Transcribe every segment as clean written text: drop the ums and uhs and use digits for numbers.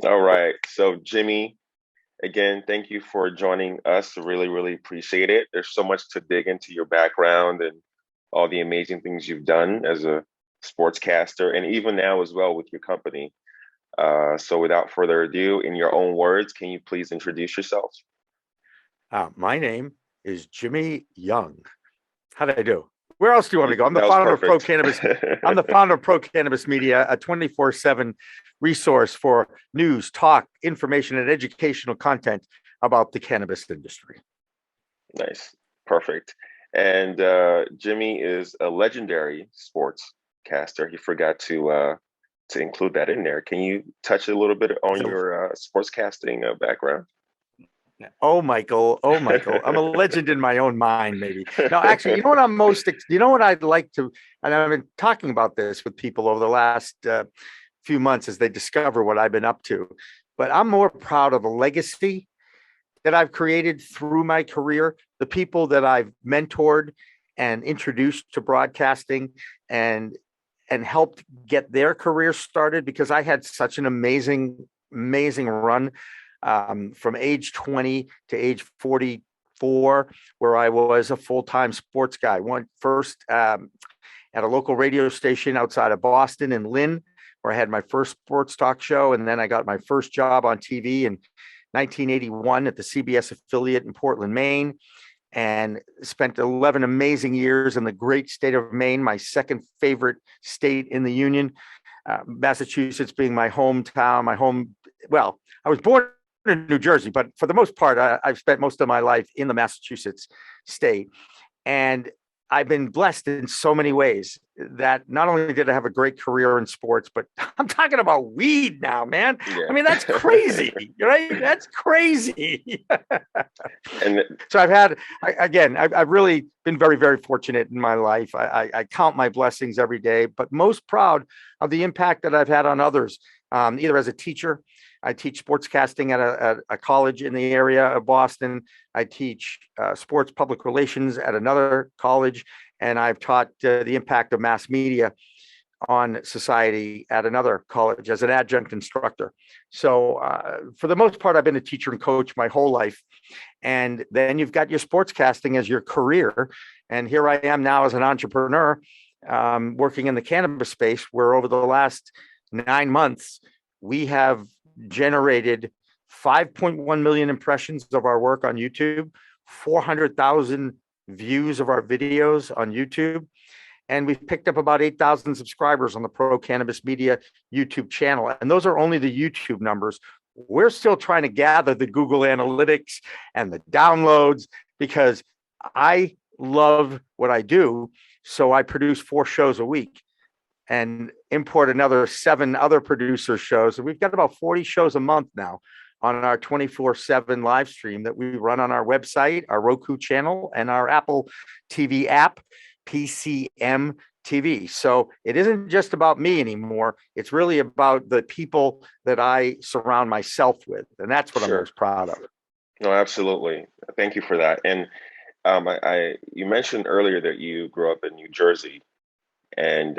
All right. So, Jimmy, again, thank you for joining us. Really, really appreciate it. There's so much to dig into your background and all the amazing things you've done as a sportscaster, and even now as well with your company. So, without further ado, in your own words, can you please introduce yourself? My name is Jimmy Young. How did I do? Where else do you want me to go? I'm the That was founder of Pro perfect. Cannabis. I'm the founder of Pro.Cannabis.Media, a 24/7 resource for news, talk, information, and educational content about the cannabis industry. Nice. Perfect. And Jimmy is a legendary sportscaster. He forgot to include that in there. Can you touch a little bit on So, your sportscasting background? oh, Michael, oh, Michael, I'm a legend in my own mind, maybe. No, actually, you know what I'm you know what I'd like to, and I've been talking about this with people over the last few months as they discover what I've been up to. But I'm more proud of the legacy that I've created through my career, the people that I've mentored and introduced to broadcasting and helped get their career started because I had such an amazing run from age 20 to age 44, where I was a full-time sports guy. One first at a local radio station outside of Boston in Lynn, where I had my first sports talk show, and then I got my first job on TV in 1981 at the CBS affiliate in Portland, Maine, and spent 11 amazing years in the great state of Maine, my second favorite state in the Union, Massachusetts being my hometown, well, I was born in New Jersey, but for the most part, I've spent most of my life in the Massachusetts state. And I've been blessed in so many ways that not only did I have a great career in sports, but I'm talking about weed now, man. I Yeah. mean, that's crazy, right? That's crazy. And So I've really been very fortunate in my life. I count my blessings every day, but most proud of the impact that I've had on others, either as a teacher. I teach sportscasting at a college in the area of Boston. I teach sports public relations at another college, and I've taught the impact of mass media on society at another college as an adjunct instructor. So for the most part, I've been a teacher and coach my whole life. And then you've got your sportscasting as your career. And here I am now as an entrepreneur working in the cannabis space, where over the last 9 months, we have generated 5.1 million impressions of our work on YouTube, 400,000 views of our videos on YouTube. And we've picked up about 8,000 subscribers on the Pro.Cannabis.Media YouTube channel. And those are only the YouTube numbers. We're still trying to gather the Google Analytics and the downloads because I love what I do. So I produce 4 shows a week and import another 7 other producer shows. And we've got about 40 shows a month now on our 24/7 live stream that we run on our website, our Roku channel, and our Apple TV app, PCM TV. So it isn't just about me anymore. It's really about the people that I surround myself with. And that's what I'm sure. most proud of. No, absolutely. Thank you for that. And you mentioned earlier that you grew up in New Jersey. And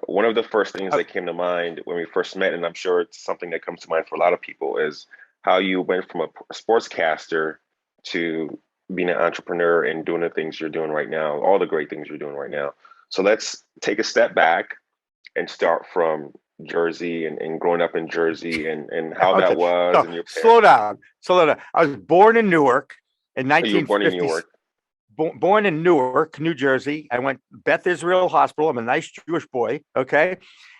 one of the first things Uh, that came to mind when we first met, and I'm sure it's something that comes to mind for a lot of people, is how you went from a sportscaster to being an entrepreneur and doing the things you're doing right now, all the great things you're doing right now. So let's take a step back and start from Jersey and growing up in Jersey and how that okay. was So and your slow parents. down. Slow down. I was born in Newark in Oh, you were born in New 1950. York. Born in Newark, New Jersey. I went Beth Israel Hospital. I'm a nice Jewish boy. Okay.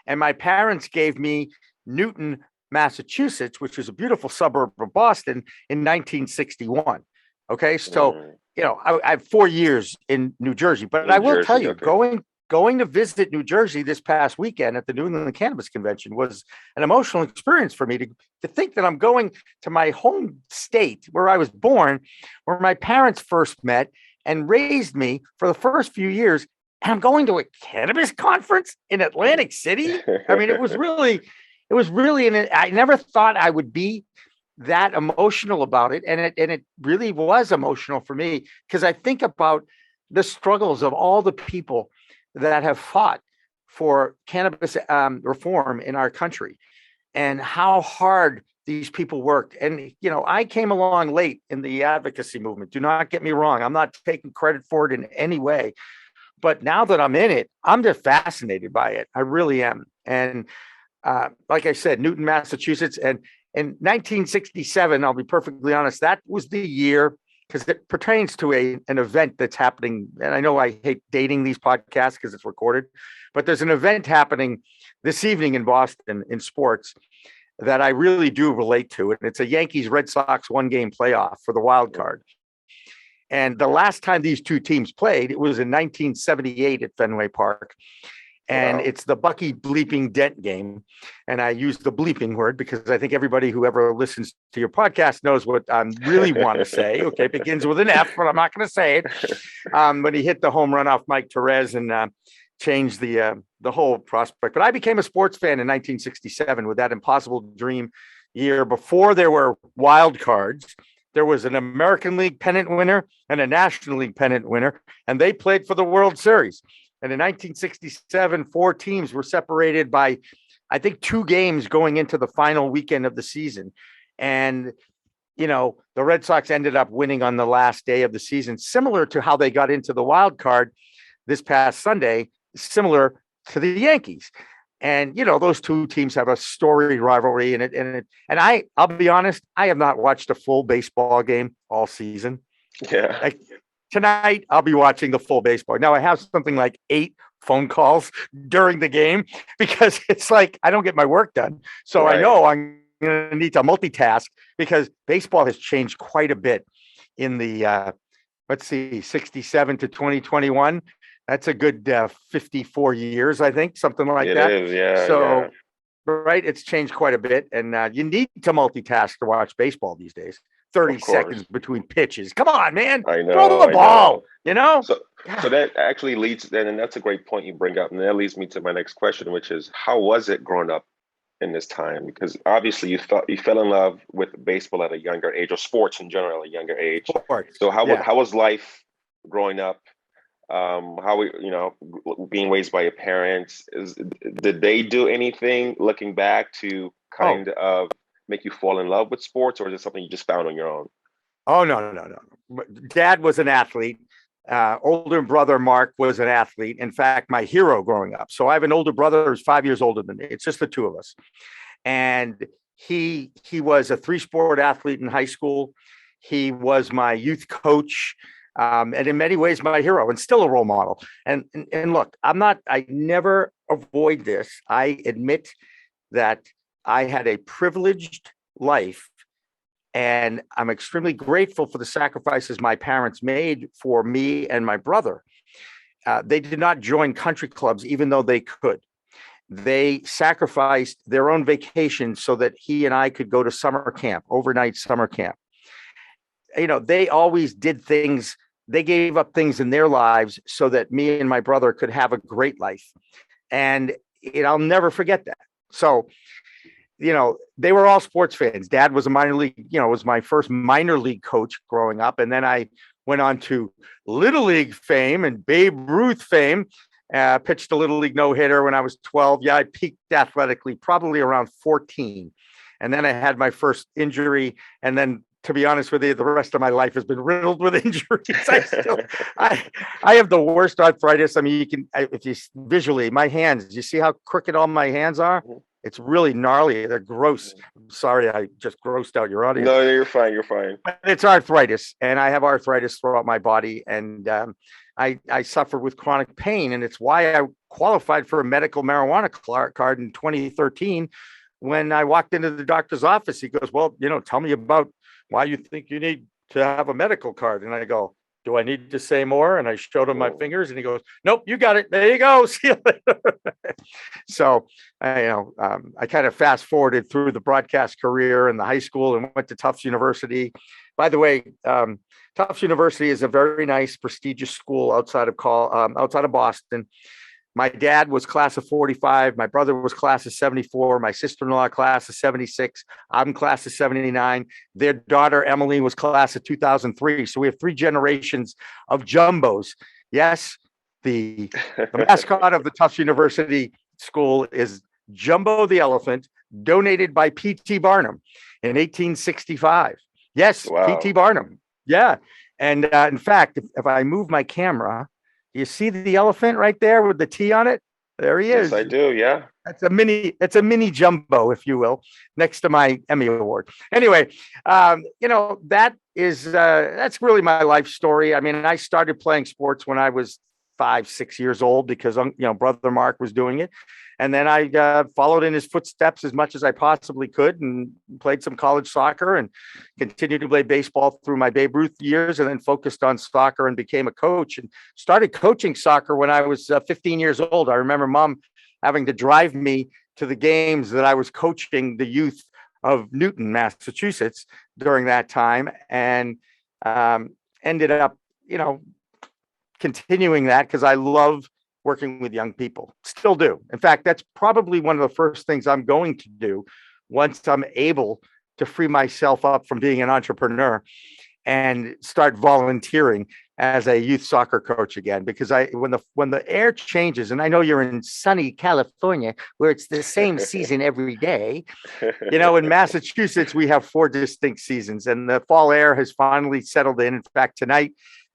And my parents gave me Newton, Massachusetts, which is a beautiful suburb of Boston, in 1961. Okay. So, Mm, I have 4 years in New Jersey, but I New will tell Jersey. you, Okay. going to visit New Jersey this past weekend at the New England Cannabis Convention was an emotional experience for me to think that I'm going to my home state where I was born, where my parents first met and raised me for the first few years. And I'm going to a cannabis conference in Atlantic City. I mean, it was really, and I never thought I would be that emotional about it. And it really was emotional for me because I think about the struggles of all the people that have fought for cannabis reform in our country and how hard these people worked. And, I came along late in the advocacy movement. Do not get me wrong. I'm not taking credit for it in any way. But now that I'm in it, I'm just fascinated by it. I really am. And like I said, Newton, Massachusetts. And in 1967, I'll be perfectly honest, that was the year, because it pertains to an event that's happening. And I know I hate dating these podcasts because it's recorded, but there's an event happening this evening in Boston in sports that I really do relate to. And it's a Yankees Red Sox 1-game playoff for the wild card. And the last time these two teams played, it was in 1978 at Fenway Park. And It's the Bucky bleeping Dent game. And I use the bleeping word because I think everybody who ever listens to your podcast knows what I really want to say. Okay, it begins with an F, but I'm not going to say it. When he hit the home run off Mike Torres and changed the whole prospect. But I became a sports fan in 1967 with that impossible dream year. Before there were wild cards, there was an American League pennant winner and a National League pennant winner, and they played for the World Series. And in 1967, 4 teams were separated by, I think, 2 games going into the final weekend of the season. And, the Red Sox ended up winning on the last day of the season, similar to how they got into the wild card this past Sunday, similar to the Yankees. And, those 2 teams have a storied rivalry. And I'll be honest, I have not watched a full baseball game all season. Yeah. Tonight, I'll be watching the full baseball. Now, I have something like 8 phone calls during the game because it's like I don't get my work done. So right. I know I'm going to need to multitask because baseball has changed quite a bit in the, 67 to 2021. That's a good 54 years, I think, something like that. It is, yeah. So, yeah. Right, it's changed quite a bit. And you need to multitask to watch baseball these days. 30 seconds between pitches. Come on, man. I know. Throw the ball, So that actually leads, and that's a great point you bring up. And that leads me to my next question, which is, how was it growing up in this time? Because obviously you fell in love with baseball at a younger age, or sports in general at a younger age. Sports. So how was life growing up? Being raised by your parents, did they do anything looking back to kind of make you fall in love with sports, or is it something you just found on your own? Oh, no. Dad was an athlete. Older brother Mark was an athlete. In fact, my hero growing up. So I have an older brother who's 5 years older than me. It's just the 2 of us. And he was a 3-sport athlete in high school. He was my youth coach. And in many ways, my hero and still a role model. And look, I never avoid this. I admit that I had a privileged life, and I'm extremely grateful for the sacrifices my parents made for me and my brother. They did not join country clubs, even though they could. They sacrificed their own vacations so that he and I could go to summer camp, overnight summer camp. They always did things. They gave up things in their lives so that me and my brother could have a great life. And I'll never forget that. So, they were all sports fans. Dad was a minor league, was my first minor league coach growing up. And then I went on to Little League fame and Babe Ruth fame. Pitched a Little League no-hitter when I was 12. Yeah, I peaked athletically probably around 14. And then I had my first injury. And then, to be honest with you, the rest of my life has been riddled with injuries. I have the worst arthritis. I mean, if you visually, my hands, you see how crooked all my hands are? It's really gnarly. They're gross. Sorry, I just grossed out your audience. No, you're fine. You're fine. But it's arthritis, and I have arthritis throughout my body, and I suffer with chronic pain, and it's why I qualified for a medical marijuana card in 2013. When I walked into the doctor's office, he goes, "Well, tell me about why you think you need to have a medical card." And I go, "Do I need to say more?" And I showed him my fingers, and he goes, "Nope, you got it. There you go. See you later." So, I kind of fast forwarded through the broadcast career in the high school and went to Tufts University. By the way, Tufts University is a very nice, prestigious school outside of Boston. My dad was class of 45. My brother was class of 74. My sister-in-law class of 76. I'm class of 79. Their daughter, Emily, was class of 2003. So we have 3 generations of jumbos. Yes, the mascot of the Tufts University School is Jumbo the Elephant, donated by P.T. Barnum in 1865. Yes, P.T. Wow. Barnum. Yeah. And in fact, if I move my camera, do you see the elephant right there with the T on it? There he Yes, I is. do. Yeah. It's a mini jumbo, if you will, next to my Emmy Award. Anyway, that's really my life story. I mean, I started playing sports when I was 5, 6 years old because brother Mark was doing it, and then I followed in his footsteps as much as I possibly could, and played some college soccer, and continued to play baseball through my Babe Ruth years, and then focused on soccer and became a coach and started coaching soccer when I was 15 years old. I remember Mom having to drive me to the games that I was coaching the youth of Newton, Massachusetts during that time, and ended up, continuing that because I love working with young people. Still do. In fact, that's probably one of the first things I'm going to do once I'm able to free myself up from being an entrepreneur and start volunteering as a youth soccer coach again, because when the air changes, and I know you're in sunny California where it's the same season every day, in Massachusetts we have 4 distinct seasons, and the fall air has finally settled in. In fact, tonight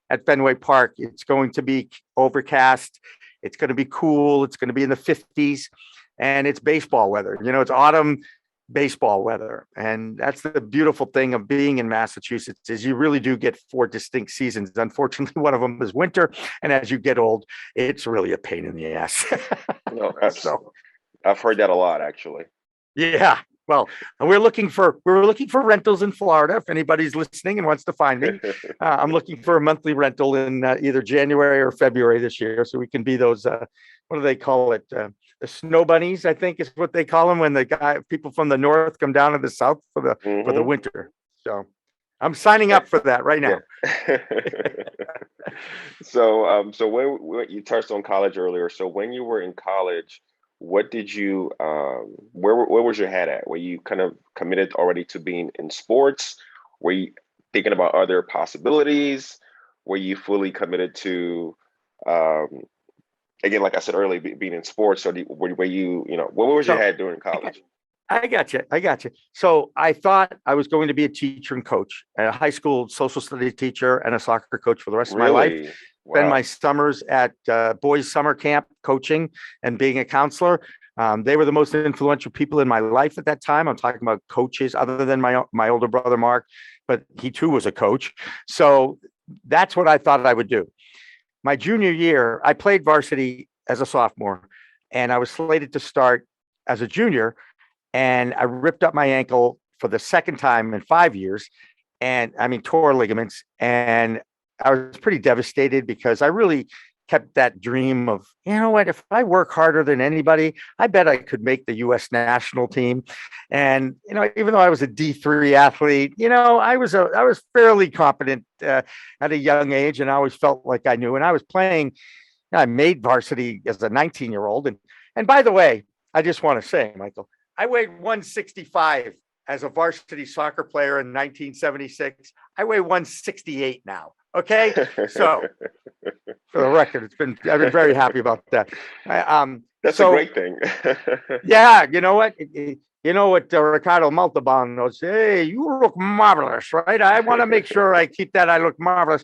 at Fenway Park, it's going to be overcast, it's going to be cool, it's going to be in the 50s, and it's baseball weather. It's autumn baseball weather, and that's the beautiful thing of being in Massachusetts is you really do get 4 distinct seasons. Unfortunately, one of them is winter, and as you get old, it's really a pain in the ass. No, So I've heard that a lot, actually. yeah, well, we're looking for rentals in Florida. If anybody's listening and wants to find me, I'm looking for a monthly rental in either January or February this year, so we can be those what do they call it, the snow bunnies, I think is what they call them, when people from the north come down to the south for the Hmm. winter. So I'm signing up for that right now. Yeah. So when you touched on college earlier, so when you were in college, what did you where was your head at? Were you kind of committed already to being in sports? Were you thinking about other possibilities? Were you fully committed to um, again, like I said earlier, being in sports? Or were you, what was your So head during I got college? I got you. I got you. So I thought I was going to be a teacher and coach, a high school social studies teacher and a soccer coach for the rest of my life. Really? Spend my Wow. summers at boys' summer camp coaching and being a counselor. They were the most influential people in my life at that time. I'm talking about coaches other than my older brother, Mark, but he too was a coach. So that's what I thought I would do. My junior year, I played varsity as a sophomore, and I was slated to start as a junior, and I ripped up my ankle for the second time in 5 years. And I mean, tore ligaments. And I was pretty devastated because I really kept that dream of, if I work harder than anybody, I bet I could make the US national team. And, even though I was a D3 athlete, I was fairly competent at a young age, and I always felt like I knew. And I was playing, I made varsity as a 19-year-old. And by the way, I just want to say, Michael, I weighed 165 as a varsity soccer player in 1976. I weigh 168 now. Okay. So for the record, I've been very happy about that. That's a So great thing. yeah, you know what? You know what Ricardo Montalban knows? Hey, you look marvelous, right? I want to make sure I keep that. I look marvelous.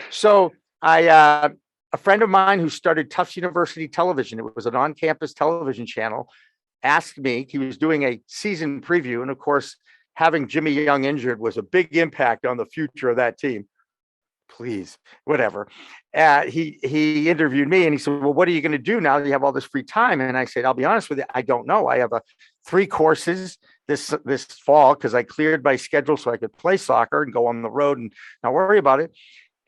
So a friend of mine who started Tufts University Television, it was an on-campus television channel, asked me, he was doing a season preview. And of course, having Jimmy Young injured was a big impact on the future of that team. Please, whatever. He interviewed me and he said, well, what are you going to do now that you have all this free time? And I said, I'll be honest with you, I don't know. I have 3 courses this fall because I cleared my schedule so I could play soccer and go on the road and not worry about it.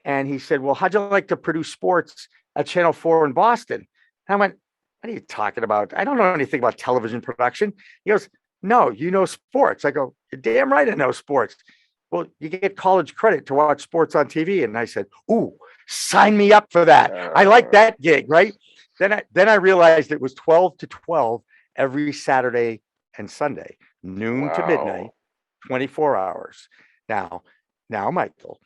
And he said, well, how'd you like to produce sports at Channel 4 in Boston? And I went, what are you talking about? I don't know anything about television production. He goes, no, you know sports. I go, you're damn right I know sports. Well, you get college credit to watch sports on TV. And I said, ooh, sign me up for that. I like Uh, that gig, right? Then I realized it was 12 to 12 every Saturday and Sunday, noon to midnight, wow. 24 hours. Now, Michael,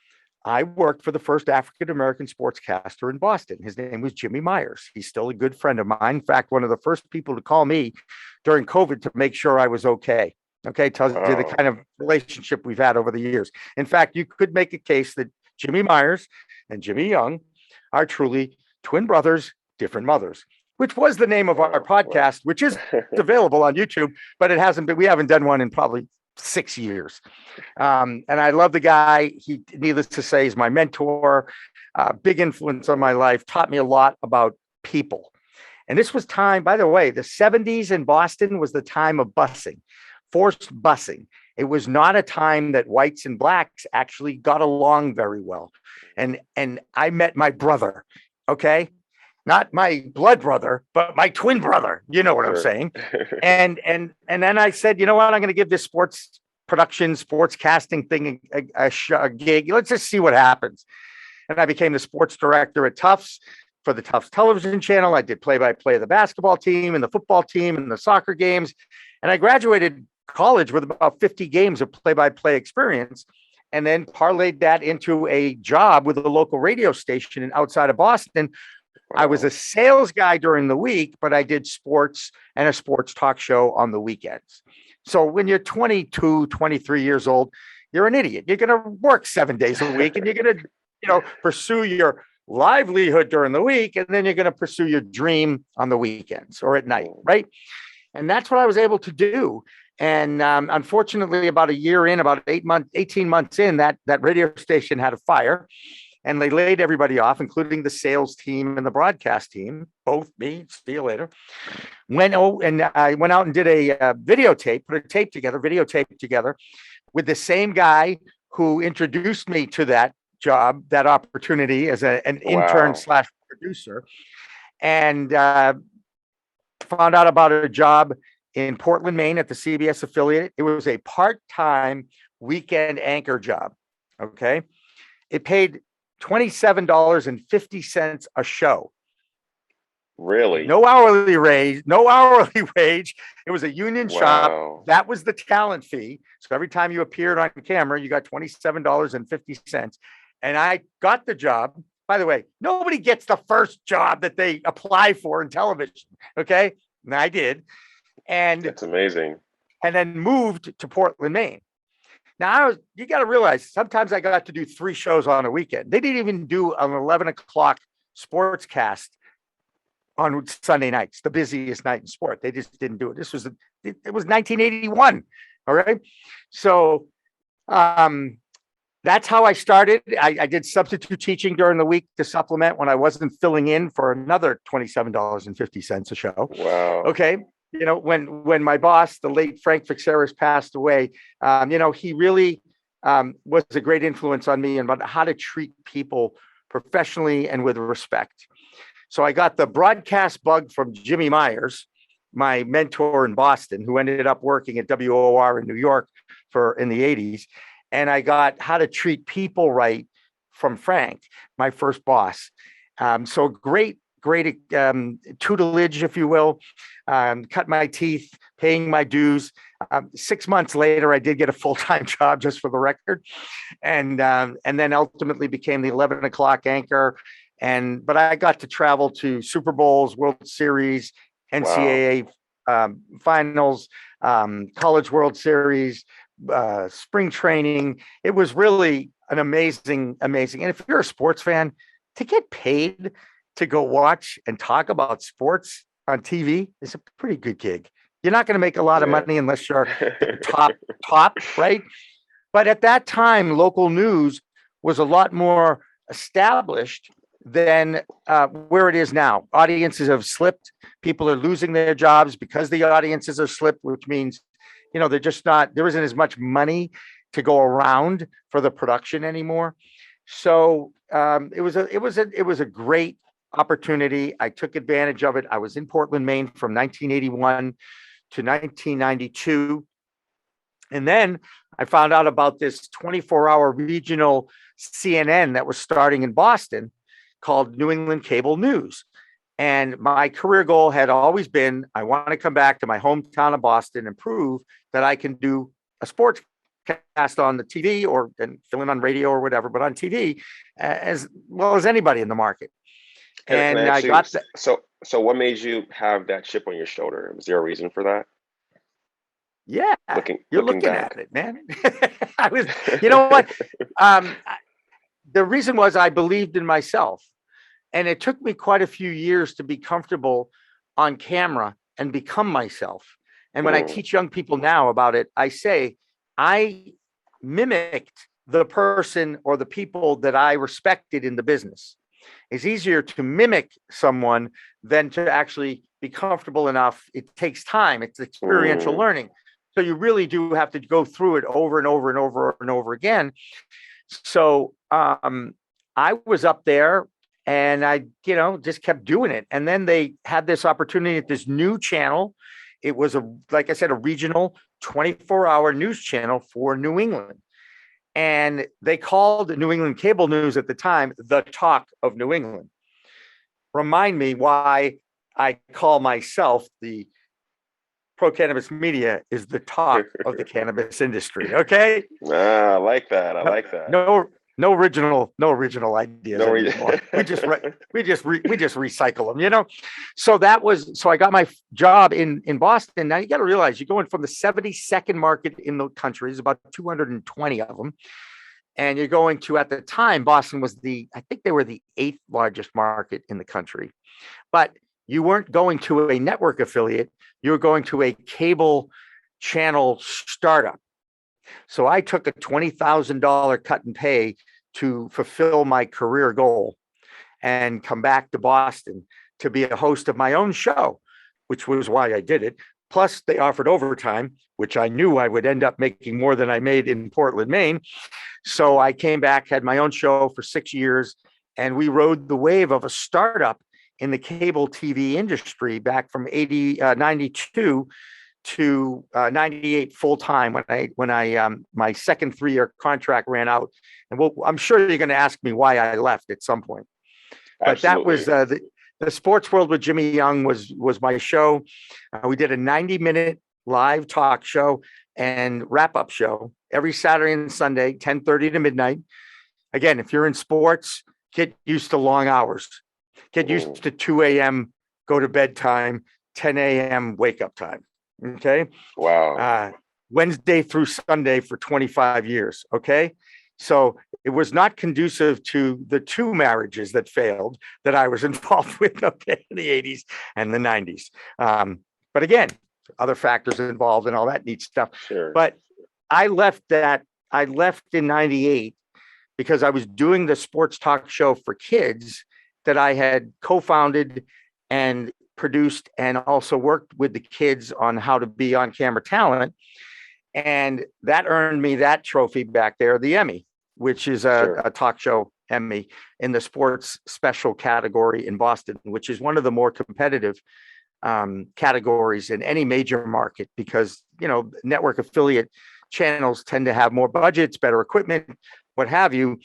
I worked for the first African American sportscaster in Boston. His name was Jimmy Myers. He's still a good friend of mine. In fact, one of the first people to call me during COVID to make sure I was okay. Okay, tells you the Wow. kind of relationship we've had over the years. In fact, you could make a case that Jimmy Myers and Jimmy Young are truly twin brothers, different mothers, which was the name of our Wow. Wow. podcast, which is available on YouTube, but it hasn't been, we haven't done one in probably 6 years. And I love the guy. He, needless to say, is my mentor, big influence on my life, taught me a lot about people. And this was time, by the way, the 70s in Boston was the time of busing, forced busing. It was not a time that whites and blacks actually got along very well. And I met my brother, okay? Not my blood brother, but my twin brother. You know what I'm Sure. saying? And then I said, you know what? I'm going to give this sports production, sports casting thing a gig. Let's just see what happens. And I became the sports director at Tufts for the Tufts television channel. I did play-by-play of the basketball team and the football team and the soccer games. And I graduated college with about 50 games of play-by-play experience, and then parlayed that into a job with a local radio station outside of Boston. I was a sales guy during the week, but I did sports and a sports talk show on the weekends. So when you're 22, 23 years old, you're an idiot. You're going to work 7 days a week, and you're going to, pursue your livelihood during the week, and then you're going to pursue your dream on the weekends or at night, right? And that's what I was able to do. And unfortunately, about a year in, about 18 months in, that radio station had a fire, and they laid everybody off, including the sales team and the broadcast team, both me, see you later. And I went out and did a videotape, put a videotape together with the same guy who introduced me to that job, that opportunity as an intern / producer, and found out about a job in Portland, Maine at the CBS affiliate. It was a part-time weekend anchor job. Okay. It paid $27.50 a show. Really? No hourly wage. It was a union shop. That was the talent fee. So every time you appeared on camera, you got $27.50. And I got the job. By the way, nobody gets the first job that they apply for in television. Okay. And I did. And that's amazing. And then moved to Portland, Maine. Now, you got to realize sometimes I got to do 3 shows on a weekend. They didn't even do an 11 o'clock sports cast on Sunday nights, the busiest night in sport. They just didn't do it. It was 1981. All right. So that's how I started. I did substitute teaching during the week to supplement when I wasn't filling in for another $27.50 a show. Wow. Okay. When my boss, the late Frank Fixeris, passed away, he really was a great influence on me about how to treat people professionally and with respect. So I got the broadcast bug from Jimmy Myers, my mentor in Boston, who ended up working at WOR in New York in the 80s. And I got how to treat people right from Frank, my first boss. So great tutelage, if you will, cut my teeth, paying my dues. 6 months later, I did get a full-time job, just for the record. And then ultimately became the 11 o'clock anchor. But I got to travel to Super Bowls, World Series, NCAA finals, College World Series, spring training. It was really an amazing. And if you're a sports fan, to get paid to go watch and talk about sports on TV is a pretty good gig. You're not going to make a lot of money unless you're top, right? But at that time, local news was a lot more established than where it is now. Audiences have slipped. People are losing their jobs because the audiences are slipped, which means, they're just not, there isn't as much money to go around for the production anymore. So it was a great opportunity. I took advantage of it. I was in Portland, Maine from 1981 to 1992. And then I found out about this 24-hour regional CNN that was starting in Boston called New England Cable News. And my career goal had always been, I want to come back to my hometown of Boston and prove that I can do a sports cast on the TV and fill in on radio or whatever, but on TV as well as anybody in the market. And I got that. So what made you have that chip on your shoulder? Was there a reason for that? Yeah, you're looking looking at back. it, man. I was, you know what? Um, the reason was I believed in myself. And it took me quite a few years to be comfortable on camera and become myself. And when I Mm, teach young people now about it, I say, I mimicked the person or the people that I respected in the business. It's easier to mimic someone than to actually be comfortable enough. It takes time, it's experiential mm, learning. So you really do have to go through it over and over and over and over again. So I was up there and I, just kept doing it. And then they had this opportunity at this new channel. It was like I said, a regional 24-hour news channel for New England. And they called New England cable news at the time the talk of New England. Remind me why I call myself the Pro.Cannabis.Media is the talk of the cannabis industry. Okay. I like that. I No, like that. no original ideas No anymore. We just recycle them. So I got my job in Boston. Now you got to realize you're going from the 72nd market in the country. There's about 220 of them. And you're going to, at the time, Boston was I think they were the 8th largest market in the country. But you weren't going to a network affiliate. You were going to a cable channel startup. So I took a $20,000 cut and pay to fulfill my career goal and come back to Boston to be a host of my own show, which was why I did it. Plus, they offered overtime, which I knew I would end up making more than I made in Portland, Maine. So I came back, had my own show for 6 years, and we rode the wave of a startup in the cable TV industry back from 92 to 98 full time when I my second 3-year contract ran out. And I'm sure you're going to ask me why I left at some point. But that was Absolutely. the Sports World with Jimmy Young was my show. We did a 90-minute live talk show and wrap-up show every Saturday and Sunday, 10:30 to midnight. Again, if you're in sports, get used to long hours. Get Mm, used to 2 a.m. go to bed time, 10 a.m. wake up time. Okay. wow. Uh, Wednesday through Sunday for 25 years. Okay. So it was not conducive to the 2 marriages that failed that I was involved with, okay, in the 80s and the 90s. But again, other factors involved and all that neat stuff. Sure. But I left in 98 because I was doing the sports talk show for kids that I had co-founded and produced and also worked with the kids on how to be on camera talent. And that earned me that trophy back there, the Emmy, which is Sure. a talk show Emmy in the sports special category in Boston, which is one of the more competitive categories in any major market because, network affiliate channels tend to have more budgets, better equipment, what have you,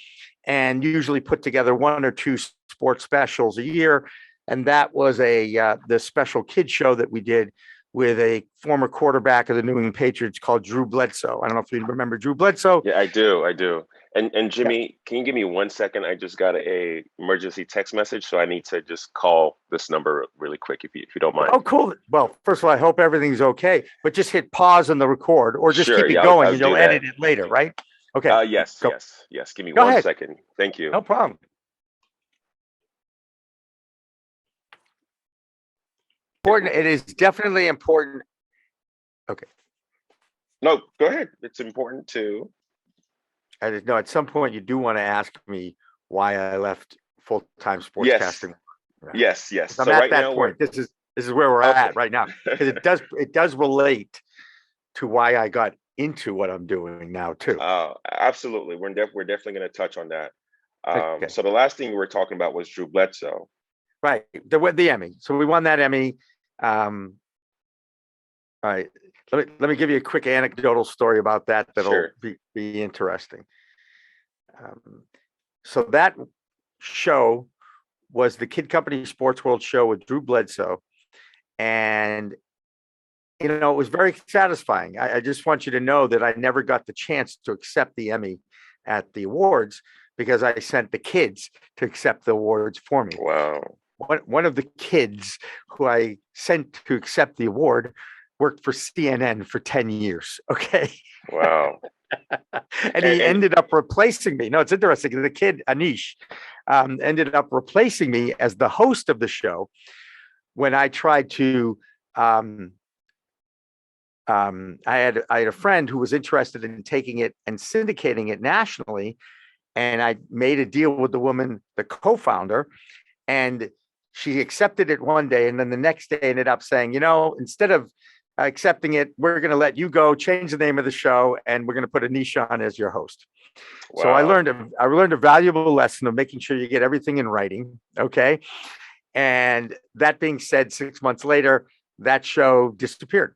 and usually put together 1 or 2 sports specials a year. And that was the special kid show that we did with a former quarterback of the New England Patriots called Drew Bledsoe. I don't know if you remember Drew Bledsoe. Yeah, I do. I do. And Yeah. Jimmy, can you give me 1 second? I just got a emergency text message, so I need to just call this number really quick if you don't Oh, mind. cool. Well, first of all, I hope everything's okay, but just hit pause on the record or just Sure. keep it Yeah, going I'll and do you'll that. edit it later, right? Okay, Yes, go. yes, yes. Give me Go one ahead. second. Thank you. No problem. Important. It is definitely important. Okay. No, go ahead. It's important to. I didn't know at some point you do want to ask me why I left full-time Yes, sportscasting. Yeah. yes, yes. I'm So at right that now we're point. This is where we're okay. at right now because it does relate to why I got into what I'm doing now too. Absolutely. We're definitely going to touch on that. Okay. So the last thing we were talking about was Drew Bledsoe. Right. The Emmy. So we won that Emmy. All right. Let me give you a quick anecdotal story about that that'll Sure. be interesting. So that show was the Kid Company Sports World show with Drew Bledsoe. And, it was very satisfying. I just want you to know that I never got the chance to accept the Emmy at the awards because I sent the kids to accept the awards for me. Wow. One of the kids who I sent to accept the award worked for CNN for 10 years. Okay. Wow. And And he ended up replacing me. No, it's interesting. The kid, Anish, ended up replacing me as the host of the show when I tried to. I had a friend who was interested in taking it and syndicating it nationally, and I made a deal with the woman, the co-founder, and she accepted it one day, and then the next day ended up saying, instead of accepting it, we're going to let you go, change the name of the show, and we're going to put Anisha on as your host. So I wow. learned a valuable lesson of making sure you get everything in writing. Okay. And that being said, 6 months later, that show disappeared.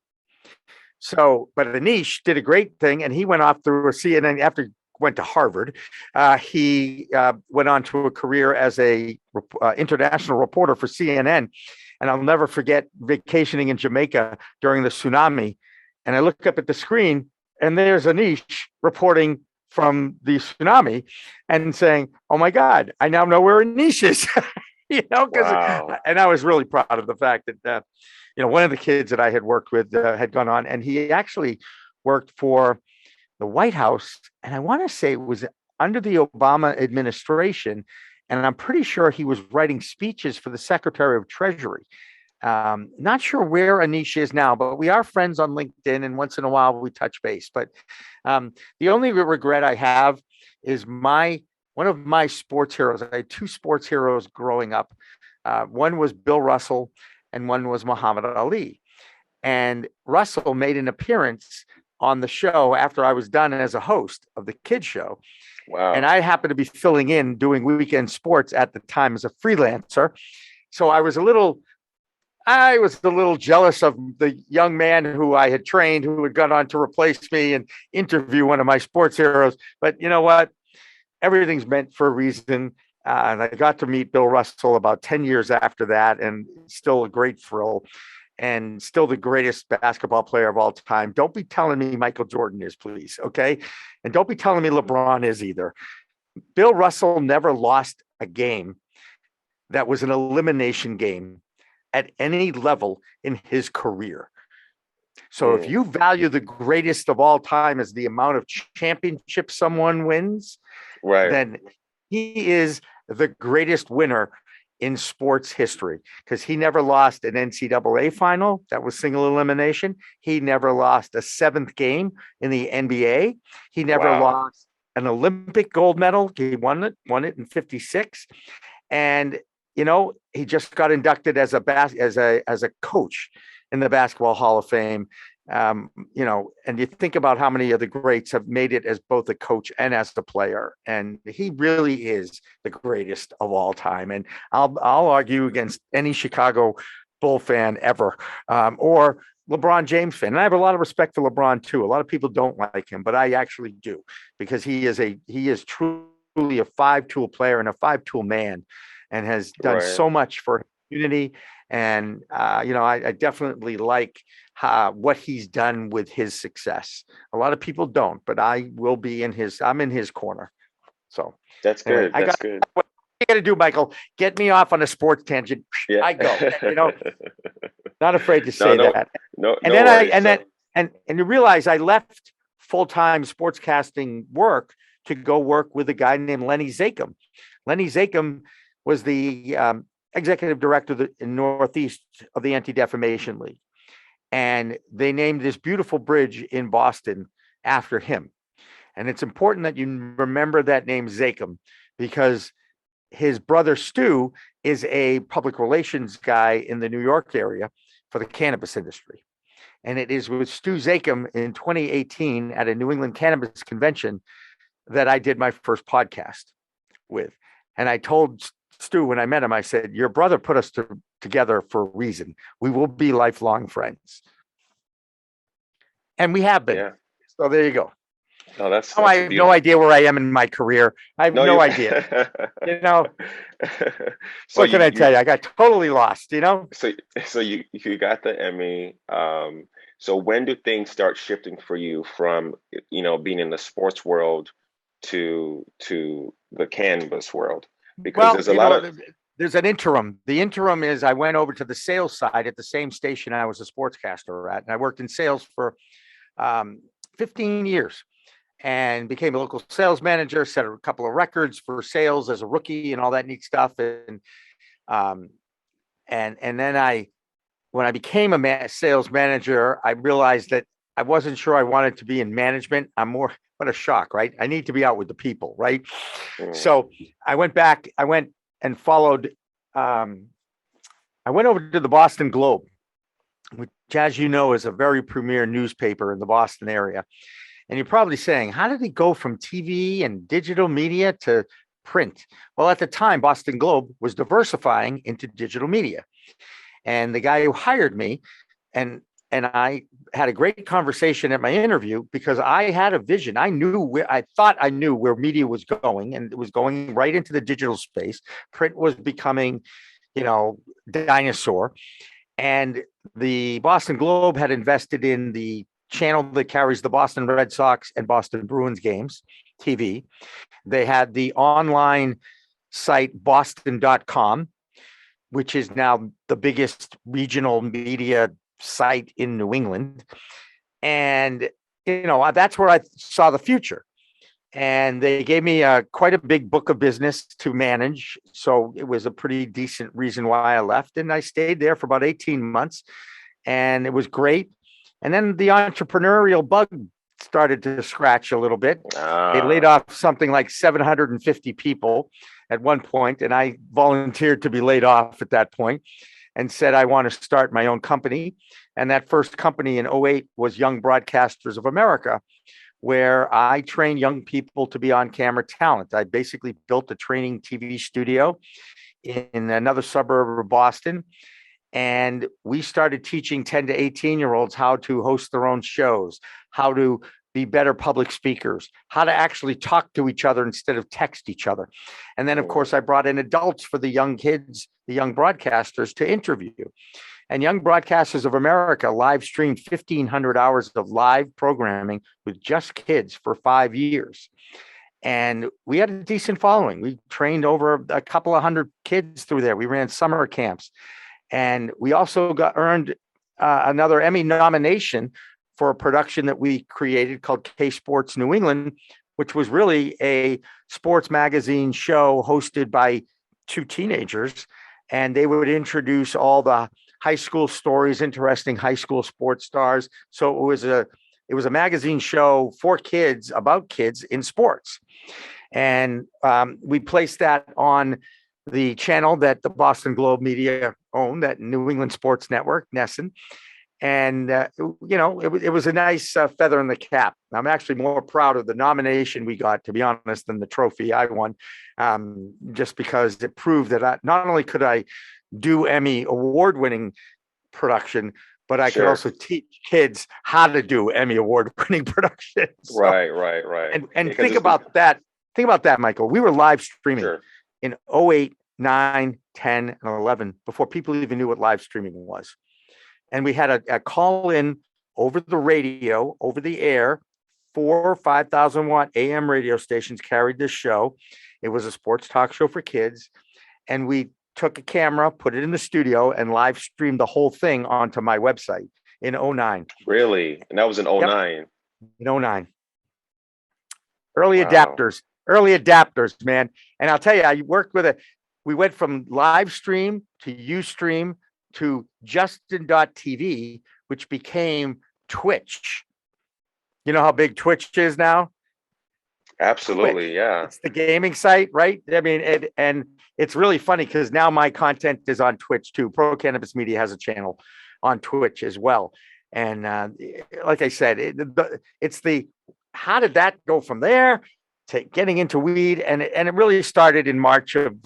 So, but Anish did a great thing, and he went off through a CNN after went to Harvard. He went on to a career as a international reporter for CNN. And I'll never forget vacationing in Jamaica during the tsunami. And I look up at the screen, and there's Anish reporting from the tsunami and saying, "Oh my God, I now know where Anish is." Wow. And I was really proud of the fact that one of the kids that I had worked with had gone on, and he actually worked for the White House, and I want to say it was under the Obama administration, and I'm pretty sure he was writing speeches for the Secretary of Treasury. Not sure where Anish is now, but we are friends on LinkedIn, and once in a while we touch base. But the only regret I have is one of my sports heroes. I had two sports heroes growing up. One was Bill Russell, and one was Muhammad Ali. And Russell made an appearance on the show after I was done as a host of the kids show. And Wow. I happened to be filling in doing weekend sports at the time as a freelancer. So I was a little jealous of the young man who I had trained, who had gone on to replace me and interview one of my sports heroes. But you know what? Everything's meant for a reason. And I got to meet Bill Russell about 10 years after that, and still a great thrill, and still the greatest basketball player of all time. Don't be telling me Michael Jordan is, please. Okay. And don't be telling me LeBron is either. Bill Russell never lost a game that was an elimination game at any level in his career. So if Mm, you value the greatest of all time as the amount of championships someone wins, right. then he is the greatest winner in sports history, because he never lost an NCAA final. That was single elimination. He never lost a seventh game in the NBA. He never Wow. lost an Olympic gold medal. He won it in 56. And, he just got inducted as a coach in the Basketball Hall of Fame. And you think about how many of the greats have made it as both a coach and as a player, and he really is the greatest of all time. And I'll argue against any Chicago Bull fan ever, or LeBron James fan. And I have a lot of respect for LeBron too. A lot of people don't like him, but I actually do, because he is truly a five-tool player and a five-tool man, and has done Right. so much for community. And I definitely like what he's done with his success. A lot of people don't, but I'm in his corner. So That's anyway, good. That's good. what you got to do, Michael. Get me off on a sports tangent. Yeah. I go. Not afraid to No, say no, that. no, And no then worries. So, you realize I left full-time sportscasting work to go work with a guy named Lenny Zakem. Lenny Zakem was the executive director in Northeast of the Anti-Defamation League. And they named this beautiful bridge in Boston after him. And it's important that you remember that name, Zakem, because his brother Stu is a public relations guy in the New York area for the cannabis industry. And it is with Stu Zakem in 2018 at a New England cannabis convention that I did my first podcast with. And I told Stu when I met him, I said, "Your brother put us together for a reason. We will be lifelong friends." And we have been. yeah. So there you go. No, Now I that's have no beautiful. idea where I am in my career. I have No, no you. idea. You know, So what can I tell you you? I got totally lost, so you got the Emmy. So when do things start shifting for you from being in the sports world to the cannabis world? Because Well, there's a lot of There's an interim. The interim is I went over to the sales side at the same station I was a sportscaster at, and I worked in sales for um, 15 years and became a local sales manager, set a couple of records for sales as a rookie and all that neat stuff. Um, and then when I became a sales manager, I realized that I wasn't sure I wanted to be in management. What a shock, right? I need to be out with the people, right? Mm. So I went back, I went and followed, I went over to the Boston Globe, which, as you know, is a very premier newspaper in the Boston area. And you're probably saying, how did he go from TV and digital media to print? Well, at the time, Boston Globe was diversifying into digital media. And the guy who hired me and I had a great conversation at my interview because I had a vision. I thought I knew where media was going, and it was going right into the digital space. Print was becoming, dinosaur. And the Boston Globe had invested in the channel that carries the Boston Red Sox and Boston Bruins games, TV. They had the online site boston.com, which is now the biggest regional media site in New England. And, that's where I saw the future. And they gave me quite a big book of business to manage. So it was a pretty decent reason why I left. And I stayed there for about 18 months. And it was great. And then the entrepreneurial bug started to scratch a little bit. They laid off something like 750 people at one point, and I volunteered to be laid off at that point and said, I want to start my own company. And that first company in '08 was Young Broadcasters of America, where I train young people to be on camera talent. I basically built a training TV studio in another suburb of Boston. And we started teaching 10 to 18-year-olds how to host their own shows, how to be better public speakers, how to actually talk to each other instead of text each other. And then, of course, I brought in adults for the young kids, the young broadcasters to interview. And Young Broadcasters of America live streamed 1,500 hours of live programming with just kids for 5 years. And we had a decent following. We trained over a couple of hundred kids through there. We ran summer camps. And we also earned another Emmy nomination for a production that we created called K Sports New England, which was really a sports magazine show hosted by two teenagers. And they would introduce all the high school stories, interesting high school sports stars. So it was a magazine show for kids, about kids in sports. And we placed that on the channel that the Boston Globe Media owned, that New England Sports Network, NESN. And, it was a nice feather in the cap. I'm actually more proud of the nomination we got, to be honest, than the trophy I won, just because it proved that not only could I do Emmy award-winning production, but I could also teach kids how to do Emmy award-winning production. So, right. And think about that. Think about that, Michael. We were live streaming in 08, 9, 10, and 11 before people even knew what live streaming was. And we had a call in over the radio, over the air. 4,000 or 5,000 watt AM radio stations carried this show. It was a sports talk show for kids. And we took a camera, put it in the studio, and live streamed the whole thing onto my website in 09. Really? And that was in 09? Yep. In 09. Early adapters, man. And I'll tell you, I worked with we went from live stream to Ustream to Justin.tv, which became Twitch. You know how big Twitch is now? Absolutely, Twitch. yeah. It's the gaming site, right? I mean, and it's really funny because now my content is on Twitch too. Pro.Cannabis.Media has a channel on Twitch as well. And like I said, it's how did that go from there to getting into weed? And it really started in March of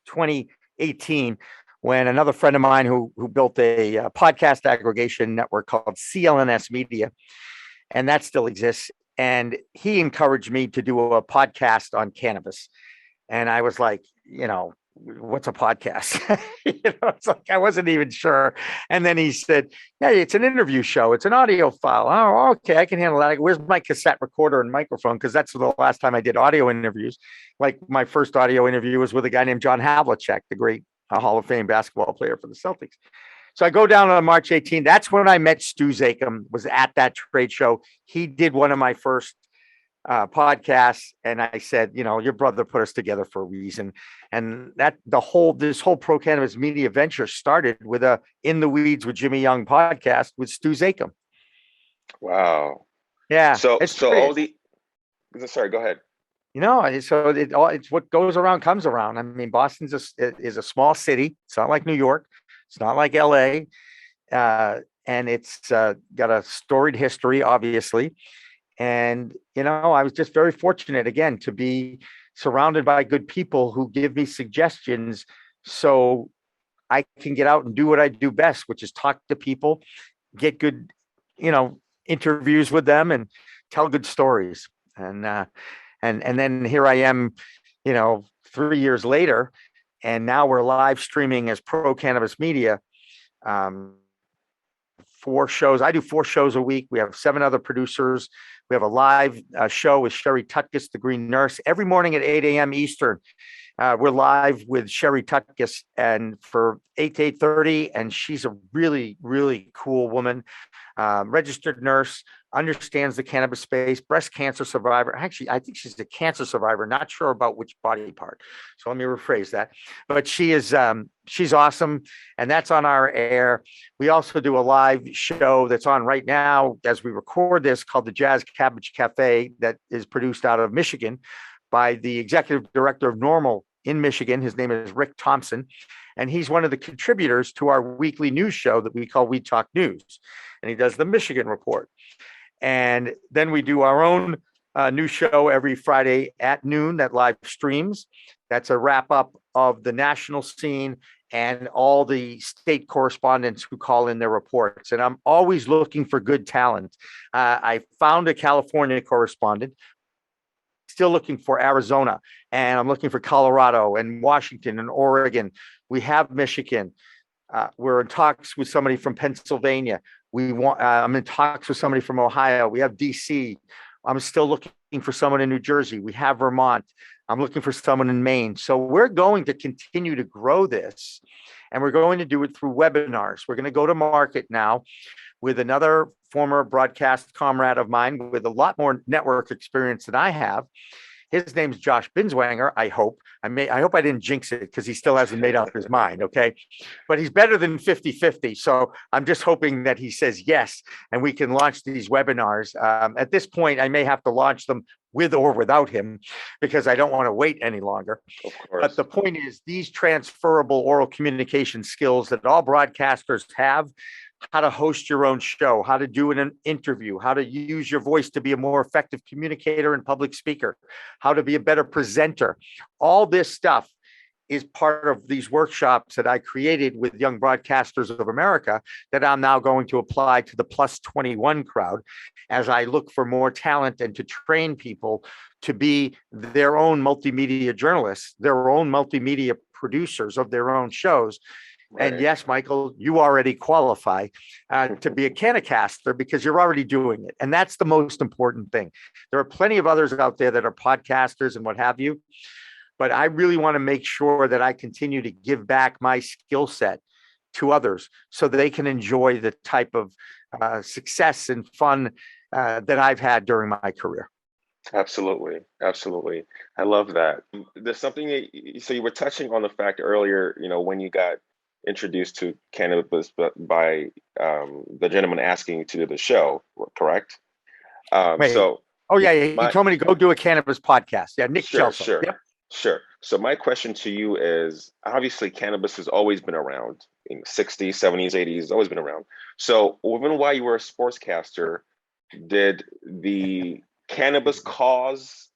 2018 when another friend of mine who built a podcast aggregation network called CLNS.Media, and that still exists. And he encouraged me to do a podcast on cannabis. And I was like, what's a podcast? It's like I wasn't even sure. And then he said, yeah, it's an interview show. It's an audio file. Oh, okay, I can handle that. Where's my cassette recorder and microphone? Because that's the last time I did audio interviews. Like my first audio interview was with a guy named John Havlicek, the great Hall of Fame basketball player for the Celtics. So I go down on March 18th. That's when I met Stu Zakem, was at that trade show. He did one of my first podcasts, and I said, your brother put us together for a reason. And that this whole Pro.Cannabis.Media venture started with a In the Weeds with Jimmy Young podcast with Stu Zakem. Wow. Yeah. So all the, sorry, go ahead. So it's what goes around comes around. I mean, Boston's is a small city. It's not like New York. It's not like LA. And it's got a storied history, obviously. And, I was just very fortunate, again, to be surrounded by good people who give me suggestions so I can get out and do what I do best, which is talk to people, get good, interviews with them and tell good stories. And then here I am, 3 years later, and now we're live streaming as Pro.Cannabis.Media. 4 shows. I do 4 shows a week. We have 7 other producers. We have a live show with Sherry Tutkus, the Green Nurse, every morning at 8 a.m. Eastern. We're live with Sherry Tutkus and for 8 to 8:30, and she's a really, really cool woman, registered nurse, understands the cannabis space, breast cancer survivor. Actually, I think she's a cancer survivor, not sure about which body part. So let me rephrase that. But she's awesome, and that's on our air. We also do a live show that's on right now as we record this called the Jazz Cabbage Cafe that is produced out of Michigan by the executive director of Normal in Michigan. His name is Rick Thompson, and he's one of the contributors to our weekly news show that we call We Talk News, and he does the Michigan Report. And then we do our own news show every Friday at noon that live streams. That's a wrap up of the national scene and all the state correspondents who call in their reports. And I'm always looking for good talent. I found a California correspondent, still looking for Arizona, and I'm looking for Colorado and Washington and Oregon. We have Michigan. We're in talks with somebody from Pennsylvania. I'm in talks with somebody from Ohio. We have DC. I'm still looking for someone in New Jersey. We have Vermont. I'm looking for someone in Maine. So we're going to continue to grow this, and we're going to do it through webinars. We're going to go to market now with another former broadcast comrade of mine with a lot more network experience than I have. His name's Josh Binswanger. I hope I didn't jinx it because he still hasn't made up his mind. Okay. But he's better than 50-50. So I'm just hoping that he says yes, and we can launch these webinars. At this point, I may have to launch them with or without him because I don't want to wait any longer. Of course. But the point is, these transferable oral communication skills that all broadcasters have, how to host your own show, how to do an interview, how to use your voice to be a more effective communicator and public speaker, how to be a better presenter. All this stuff is part of these workshops that I created with Young Broadcasters of America that I'm now going to apply to the plus 21 crowd as I look for more talent and to train people to be their own multimedia journalists, their own multimedia producers of their own shows. Right. And yes, Michael, you already qualify to be a Canacaster because you're already doing it. And that's the most important thing. There are plenty of others out there that are podcasters and what have you. But I really want to make sure that I continue to give back my skill set to others so that they can enjoy the type of success and fun that I've had during my career. Absolutely. Absolutely. I love that. There's something so you were touching on the fact earlier, when you got introduced to cannabis by the gentleman asking you to do the show, correct? So he told me to go do a cannabis podcast. Yeah, Nick Gelso. Sure. Yep. Sure. So my question to you is, obviously cannabis has always been around in the 60s, 70s, 80s, it's always been around. So even while you were a sportscaster, did the cannabis cause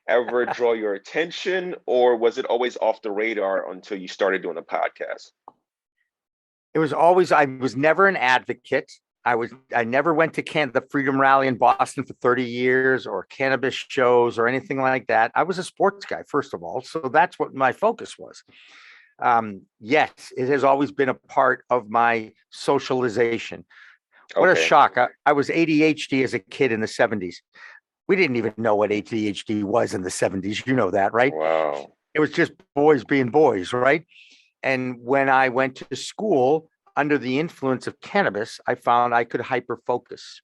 ever draw your attention, or was it always off the radar until you started doing a podcast? I was never an advocate. I never went to the Freedom Rally in Boston for 30 years or cannabis shows or anything like that. I was a sports guy, first of all. So that's what my focus was. Yes, it has always been a part of my socialization. What a Okay. shock. I was ADHD as a kid in the 70s. We didn't even know what ADHD was in the 70s. You know that, right? Wow. It was just boys being boys, right? And when I went to school under the influence of cannabis, I found I could hyper focus.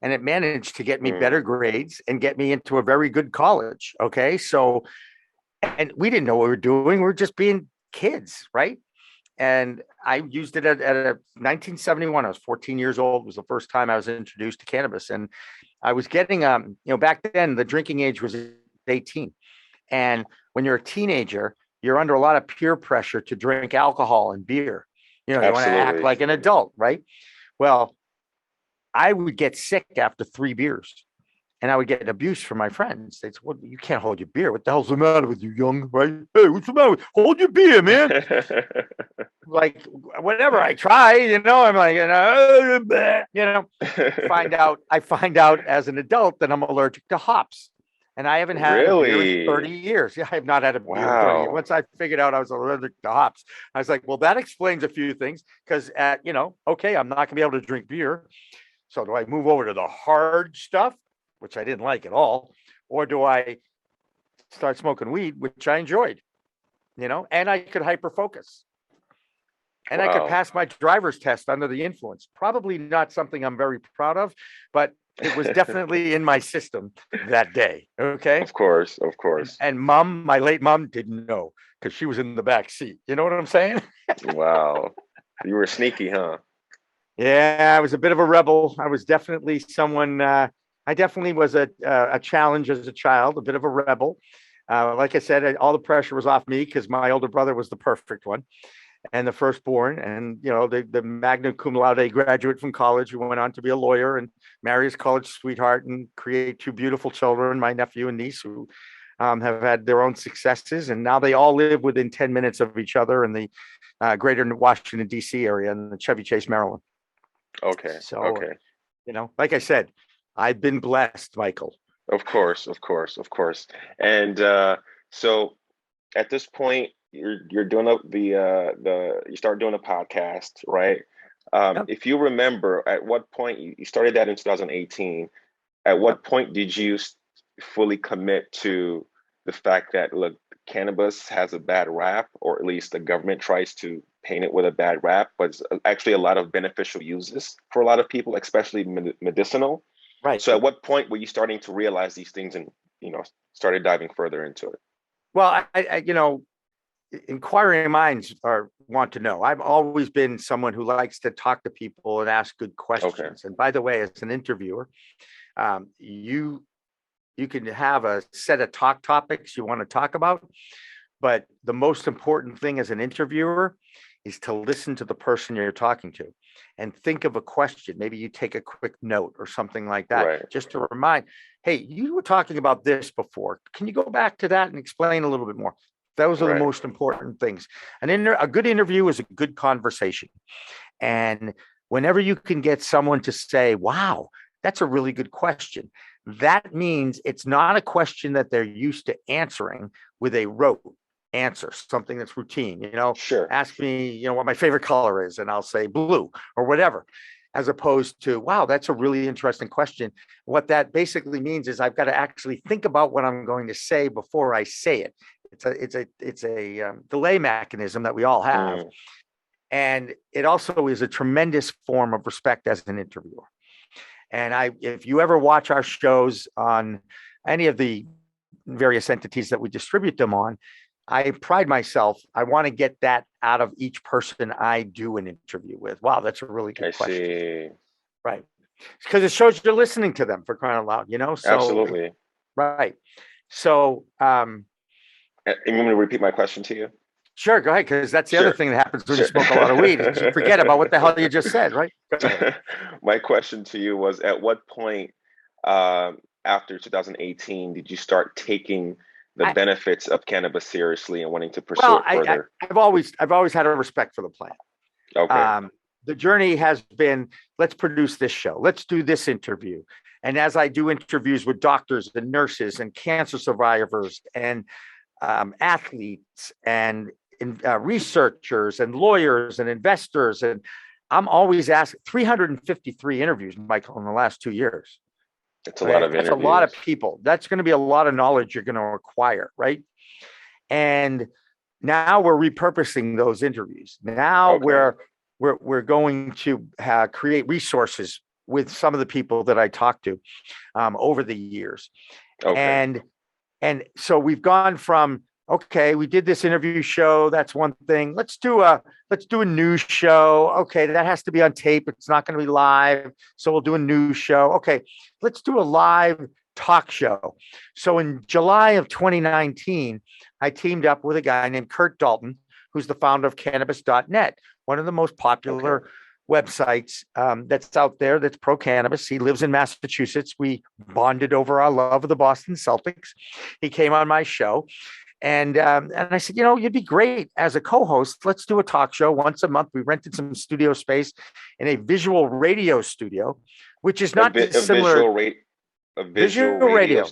And it managed to get me Mm. better grades and get me into a very good college. Okay. So, and we didn't know what we were doing. We were just being kids, right? And I used it at a 1971. I was 14 years old. It was the first time I was introduced to cannabis. And I was getting, back then the drinking age was 18. And when you're a teenager, you're under a lot of peer pressure to drink alcohol and beer. You want to act Absolutely. like an adult, right? Well, I would get sick after 3 beers and I would get abuse from my friends. They'd say, well, you can't hold your beer. What the hell's the matter with you, young? Right? Hey, what's the matter with you? Hold your beer, man. Like, whatever I try, I'm like, I find out as an adult that I'm allergic to hops. And I haven't had a beer in 30 Really? years. Yeah, I have not had a beer in 30 years. Wow. Once I figured out I was allergic to hops, I was like, well, that explains a few things because okay, I'm not going to be able to drink beer. So do I move over to the hard stuff, which I didn't like at all, or do I start smoking weed, which I enjoyed, and I could hyper focus and I could Wow. pass my driver's test under the influence. Probably not something I'm very proud of, but it was definitely in my system that day. Okay. Of course, of course. And my late mom didn't know because she was in the back seat. You know what I'm saying? Wow. You were sneaky, huh? Yeah, I was a bit of a rebel. I was definitely someone. I definitely was a challenge as a child, a bit of a rebel. Like I said, all the pressure was off me because my older brother was the perfect one and the firstborn, and the magna cum laude graduate from college who went on to be a lawyer and marry his college sweetheart and create two beautiful children, my nephew and niece, who have had their own successes, and now they all live within 10 minutes of each other in the greater Washington, D.C. area in the Chevy Chase, Maryland. Okay, So, okay. like I said, I've been blessed, Michael. Of course, of course, of course. And so at this point, you're doing the you start doing a podcast, right? Yep. If you remember, at what point you started that in 2018, at Yep. what point did you fully commit to the fact that, look, cannabis has a bad rap, or at least the government tries to paint it with a bad rap, but it's actually a lot of beneficial uses for a lot of people, especially medicinal. Right. So at what point were you starting to realize these things and, started diving further into it? Well, inquiring minds want to know. I've always been someone who likes to talk to people and ask good Okay. questions. And by the way, as an interviewer, you can have a set of talk topics you want to talk about, but the most important thing as an interviewer is to listen to the person you're talking to and think of a question. Maybe you take a quick note or something like that, Right. just to remind, hey, you were talking about this before. Can you go back to that and explain a little bit more? Those are the Right. most important things. A good interview is a good conversation. And whenever you can get someone to say, wow, that's a really good question, that means it's not a question that they're used to answering with a rote answer, something that's routine. Sure. Ask me, what my favorite color is, and I'll say blue or whatever, as opposed to, wow, that's a really interesting question. What that basically means is I've got to actually think about what I'm going to say before I say it. It's a delay mechanism that we all have. Mm. And it also is a tremendous form of respect as an interviewer. And if you ever watch our shows on any of the various entities that we distribute them on, I pride myself. I want to get that out of each person I do an interview with. Wow, that's a really good I question. see. Right. Because it shows you're listening to them, for crying out loud, So, Absolutely. right. So, You want me to repeat my question to you? sure, go ahead, because that's the other Sure. thing that happens when you Sure. smoke a lot of weed. Is you forget about what the hell you just said, right? Go ahead. My question to you was, at what point after 2018 did you start taking the I, benefits of cannabis seriously and wanting to pursue well, it further? I've always had a respect for the plant. Okay. the journey has been, let's produce this show. Let's do this interview. And as I do interviews with doctors and nurses and cancer survivors and athletes and researchers and lawyers and investors, and I'm always asked 353 interviews, Michael, in the last 2 years. It's a lot of That's interviews. a lot of people. That's going to be a lot of knowledge you're going to acquire, right? And now we're repurposing those interviews. Now we're going to create resources with some of the people that I talked to over the years. Okay. And so we've gone from, okay, we did this interview show. That's one thing. Let's do a news show. Okay, that has to be on tape. It's not going to be live. So we'll do a news show. Okay, let's do a live talk show. So in July of 2019, I teamed up with a guy named Kurt Dalton, who's the founder of Cannabis.net, one of the most popular websites that's out there that's pro-cannabis. He lives in Massachusetts. We bonded over our love of the Boston Celtics. He came on my show. And I said, you'd be great as a co-host. Let's do a talk show once a month. We rented some studio space in a visual radio studio, which is not dissimilar. Visual radio.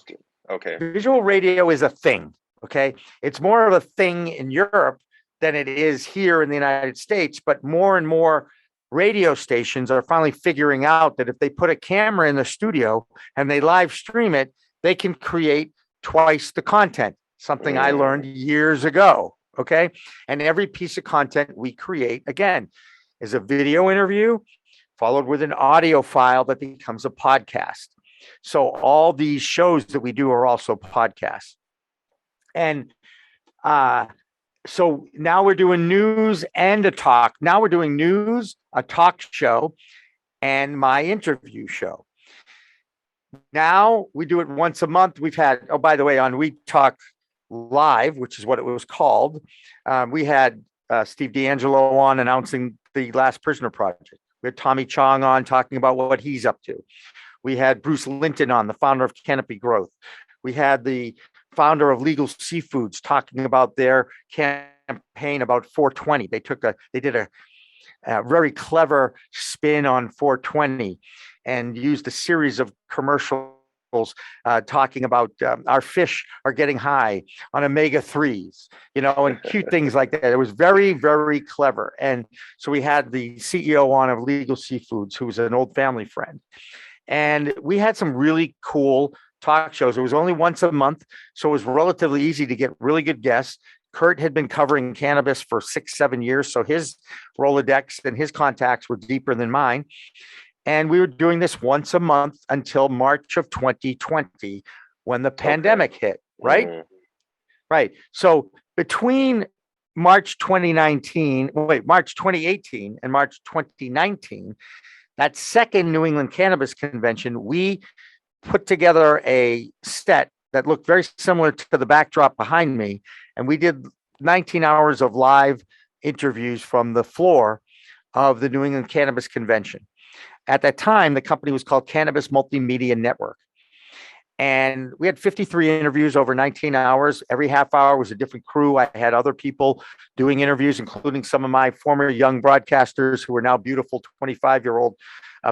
Okay. Visual radio is a thing. Okay. It's more of a thing in Europe than it is here in the United States, but more and more radio stations are finally figuring out that if they put a camera in the studio and they live stream it, they can create twice the content. Something I learned years ago. Okay. And every piece of content we create, again, is a video interview followed with an audio file that becomes a podcast. So all these shows that we do are also podcasts. And so now we're doing news and a talk. Now we're doing news, a talk show, and my interview show. Now we do it once a month. We've had, oh, by the way, on We Talk Live, which is what it was called, we had Steve D'Angelo on announcing the Last Prisoner Project. We had Tommy Chong on talking about what he's up to. We had Bruce Linton on, the founder of Canopy Growth. We had the founder of Legal Seafoods talking about their campaign about 420. They did a very clever spin on 420 and used a series of commercials talking about our fish are getting high on omega-3s, and cute things like that. It was very, very clever. And so we had the CEO on of Legal Seafoods, who was an old family friend. And we had some really cool talk shows. It was only once a month, so it was relatively easy to get really good guests. Kurt had been covering cannabis for 6-7 years, so his Rolodex and his contacts were deeper than mine. And we were doing this once a month until March of 2020, when the pandemic hit, right? Mm-hmm. Right. So between March 2018 and March 2019, that second New England Cannabis Convention, we put together a set that looked very similar to the backdrop behind me. And we did 19 hours of live interviews from the floor of the New England Cannabis Convention. At that time, the company was called Cannabis.Media Network. And we had 53 interviews over 19 hours. Every half hour was a different crew. I had other people doing interviews, including some of my former young broadcasters who are now beautiful 25-year-old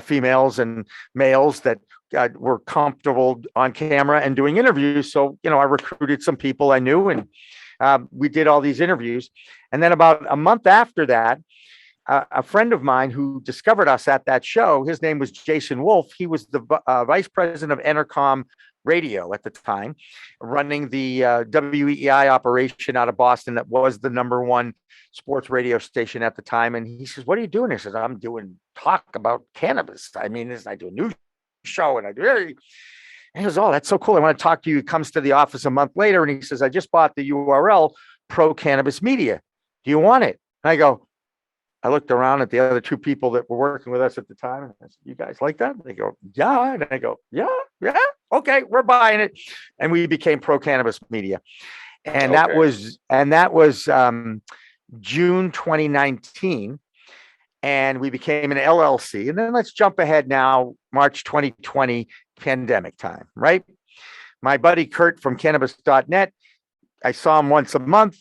females and males that were comfortable on camera and doing interviews. So, I recruited some people I knew, and we did all these interviews. And then about a month after that, a friend of mine who discovered us at that show, his name was Jason Wolf. He was the vice president of Entercom Radio at the time, running the WEI operation out of Boston that was the number 1 sports radio station at the time. And he says, "What are you doing?" He says, "I'm doing talk about cannabis. I do a news show and I do." And he goes, "Oh, that's so cool. I want to talk to you." He comes to the office a month later and he says, "I just bought the URL Pro.Cannabis.Media. Do you want it?" And I looked around at the other 2 people that were working with us at the time, and I said, "You guys like that?" They go, "Yeah." And I go, yeah, okay, we're buying it. And we became Pro.Cannabis.Media. And that was June 2019. And we became an LLC. And then let's jump ahead now, March 2020, pandemic time, right? My buddy Kurt from Cannabis.net, I saw him once a month.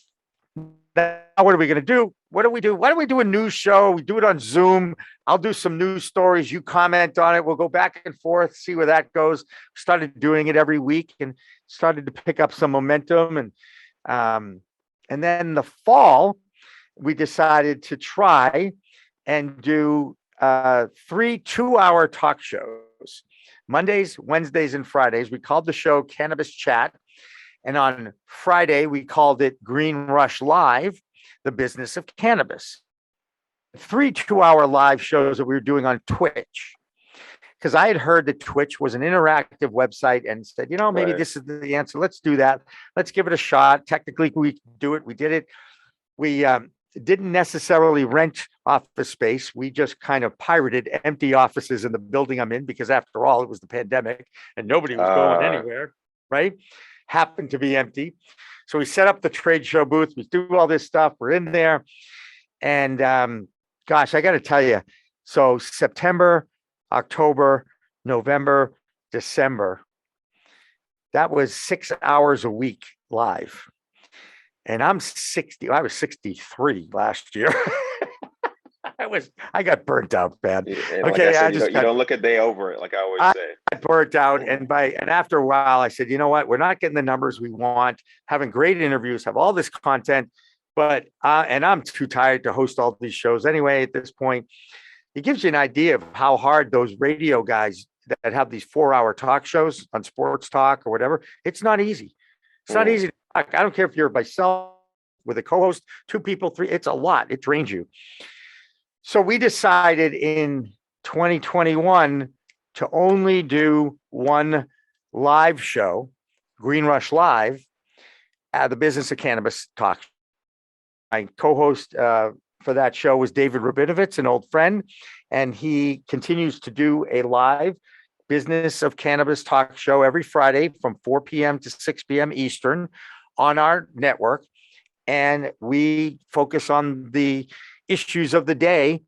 That what are we going to do? What do we do? Why don't we do a news show? We do it on Zoom. I'll do some news stories. You comment on it. We'll go back and forth, see where that goes. Started doing it every week and started to pick up some momentum. And then the fall, we decided to try and do 3 2-hour talk shows, Mondays, Wednesdays, and Fridays. We called the show Cannabis Chat. And on Friday, we called it Green Rush Live, the business of cannabis. 3 2-hour live shows that we were doing on Twitch. Because I had heard that Twitch was an interactive website and said, maybe this is the answer. Let's do that. Let's give it a shot. Technically, we could do it. We did it. We didn't necessarily rent office space. We just kind of pirated empty offices in the building I'm in because, after all, it was the pandemic and nobody was going anywhere, right? Happened to be empty. So we set up the trade show booth. We do all this stuff. We're in there. And gosh, I got to tell you, so September, October, November, December, that was 6 hours a week live. And I was 63 last year. I got burnt out bad. And okay, like I said, you don't look a day over it, like I always say. I burnt out, and after a while, I said, you know what? We're not getting the numbers we want. Having great interviews, have all this content, but and I'm too tired to host all these shows anyway. At this point, it gives you an idea of how hard those radio guys that have these 4-hour talk shows on sports talk or whatever. It's not easy. It's not easy to talk. I don't care if you're by yourself with a co-host, 2 people, 3. It's a lot. It drains you. So we decided in 2021 to only do one live show, Green Rush Live, the business of cannabis talk. My co-host for that show was David Rabinovitz, an old friend, and he continues to do a live business of cannabis talk show every Friday from 4 p.m. to 6 p.m. Eastern on our network. And we focus on the issues of the day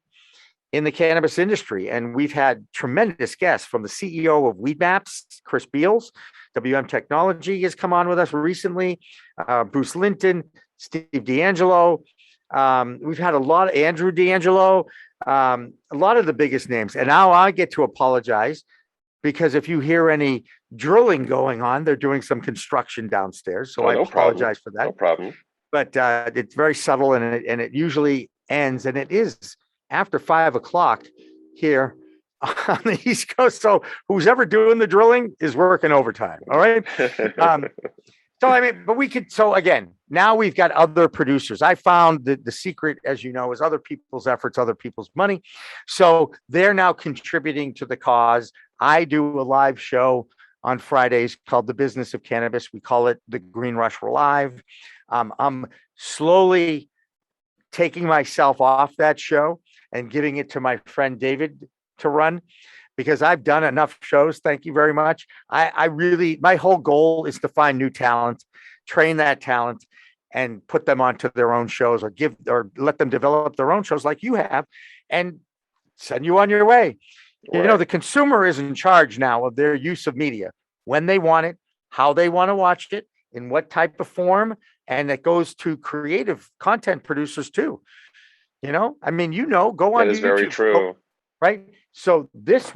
in the cannabis industry. And we've had tremendous guests from the CEO of Weed Maps, Chris Beals. WM Technology has come on with us recently. Bruce Linton, Steve D'Angelo. We've had a lot of Andrew D'Angelo, a lot of the biggest names. And now I get to apologize because if you hear any drilling going on, they're doing some construction downstairs. So I apologize for that. No problem. But it's very subtle, and it usually ends, and it is after 5 o'clock here on the East Coast. So who's ever doing the drilling is working overtime. All right. So again, now we've got other producers. I found that the secret, as you know, is other people's efforts, other people's money. So they're now contributing to the cause. I do a live show on Fridays called The Business of Cannabis. We call it the Green Rush Live. I'm slowly taking myself off that show and giving it to my friend David to run because I've done enough shows. Thank you very much. My whole goal is to find new talent, train that talent, and put them onto their own shows or let them develop their own shows like you have and send you on your way. Right. The consumer is in charge now of their use of media, when they want it, how they want to watch it, in what type of form. And it goes to creative content producers too. Go on that is YouTube. Very true. Right. So this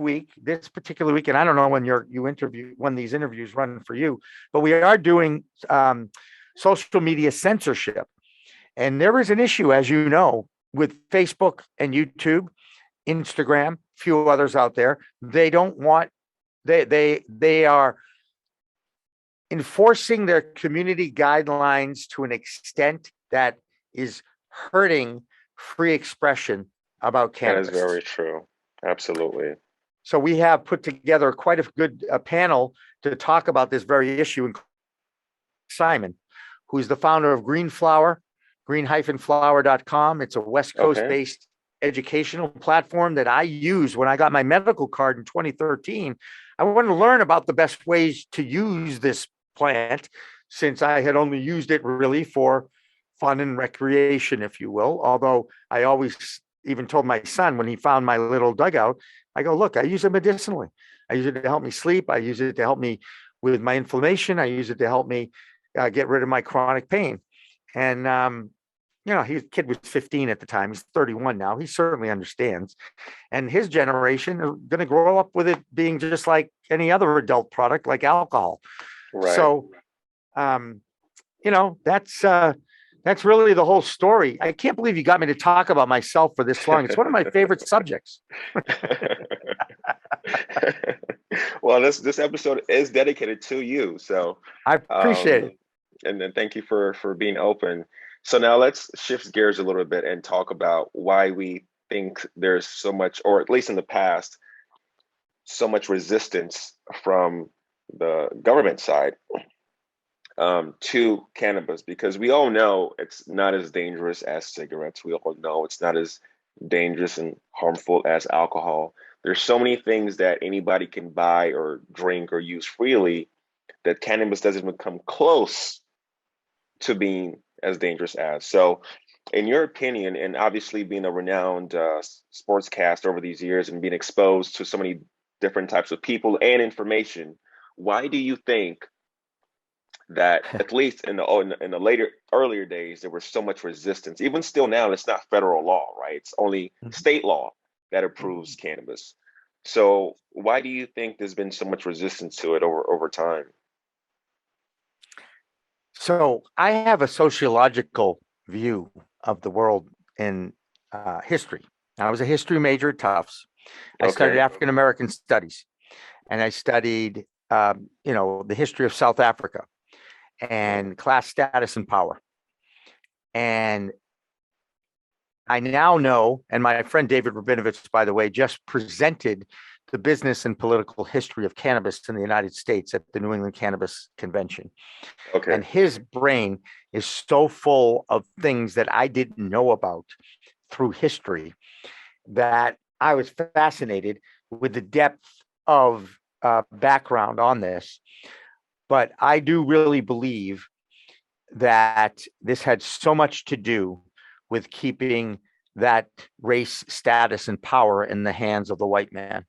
particular week, and I don't know when these interviews run for you, but we are doing social media censorship. And there is an issue, as you know, with Facebook and YouTube, Instagram, few others out there. They don't want, they are enforcing their community guidelines to an extent that is hurting free expression about cannabis. That is very true. Absolutely. So we have put together quite a good panel to talk about this very issue. Simon, who's the founder of Green Flower, green-flower.com. It's a West Coast-based educational platform that I used when I got my medical card in 2013. I wanted to learn about the best ways to use this plant since I had only used it really for fun and recreation, if you will. Although I always even told my son when he found my little dugout, I go, look, I use it medicinally. I use it to help me sleep. I use it to help me with my inflammation. I use it to help me get rid of my chronic pain. And kid was 15 at the time. He's 31 now. He certainly understands. And his generation are going to grow up with it being just like any other adult product, like alcohol. Right. So, that's really the whole story. I can't believe you got me to talk about myself for this long. It's one of my favorite subjects. Well, this episode is dedicated to you. So, I appreciate it. and then thank you for being open. So now let's shift gears a little bit and talk about why we think there's so much, or at least in the past, so much resistance from the government side to cannabis, because we all know it's not as dangerous as cigarettes. We all know it's not as dangerous and harmful as alcohol. There's so many things that anybody can buy or drink or use freely that cannabis doesn't even come close to being as dangerous as. So, in your opinion, and obviously being a renowned sportscaster over these years and being exposed to so many different types of people and information, why do you think that at least in the earlier days there was so much resistance? Even still now, it's not federal law, right? It's only state law that approves cannabis. So why do you think there's been so much resistance to it over time? So I have a sociological view of the world in history. I was a history major at Tufts. I studied Okay. African American studies, and I studied, the history of South Africa and class status and power. And I now know, and my friend David Rabinovich, by the way, just presented the business and political history of cannabis in the United States at the New England Cannabis Convention. Okay. And his brain is so full of things that I didn't know about through history that I was fascinated with the depth of background on this. But I do really believe that this had so much to do with keeping that race, status, and power in the hands of the white man.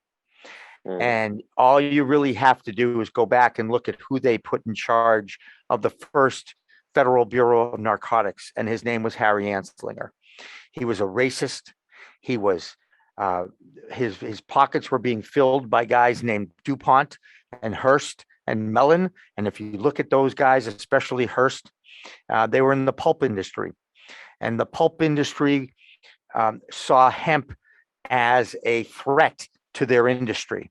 And all you really have to do is go back and look at who they put in charge of the first Federal Bureau of Narcotics, and his name was Harry Anslinger. He was a racist. He was his pockets were being filled by guys named DuPont and Hearst and Mellon. And if you look at those guys, especially Hearst, they were in the pulp industry, and the pulp industry saw hemp as a threat to their industry.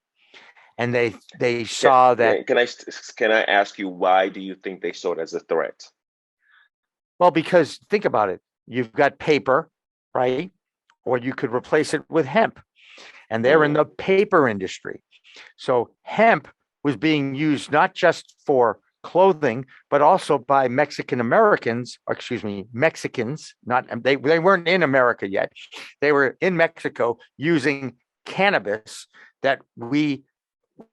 And they saw that. Can I ask you, why do you think they saw it as a threat? Well, because think about it. You've got paper, right? Or you could replace it with hemp. And they're in the paper industry. So hemp was being used not just for clothing, but also by Mexican Americans, Mexicans, they weren't in America yet. They were in Mexico using cannabis that we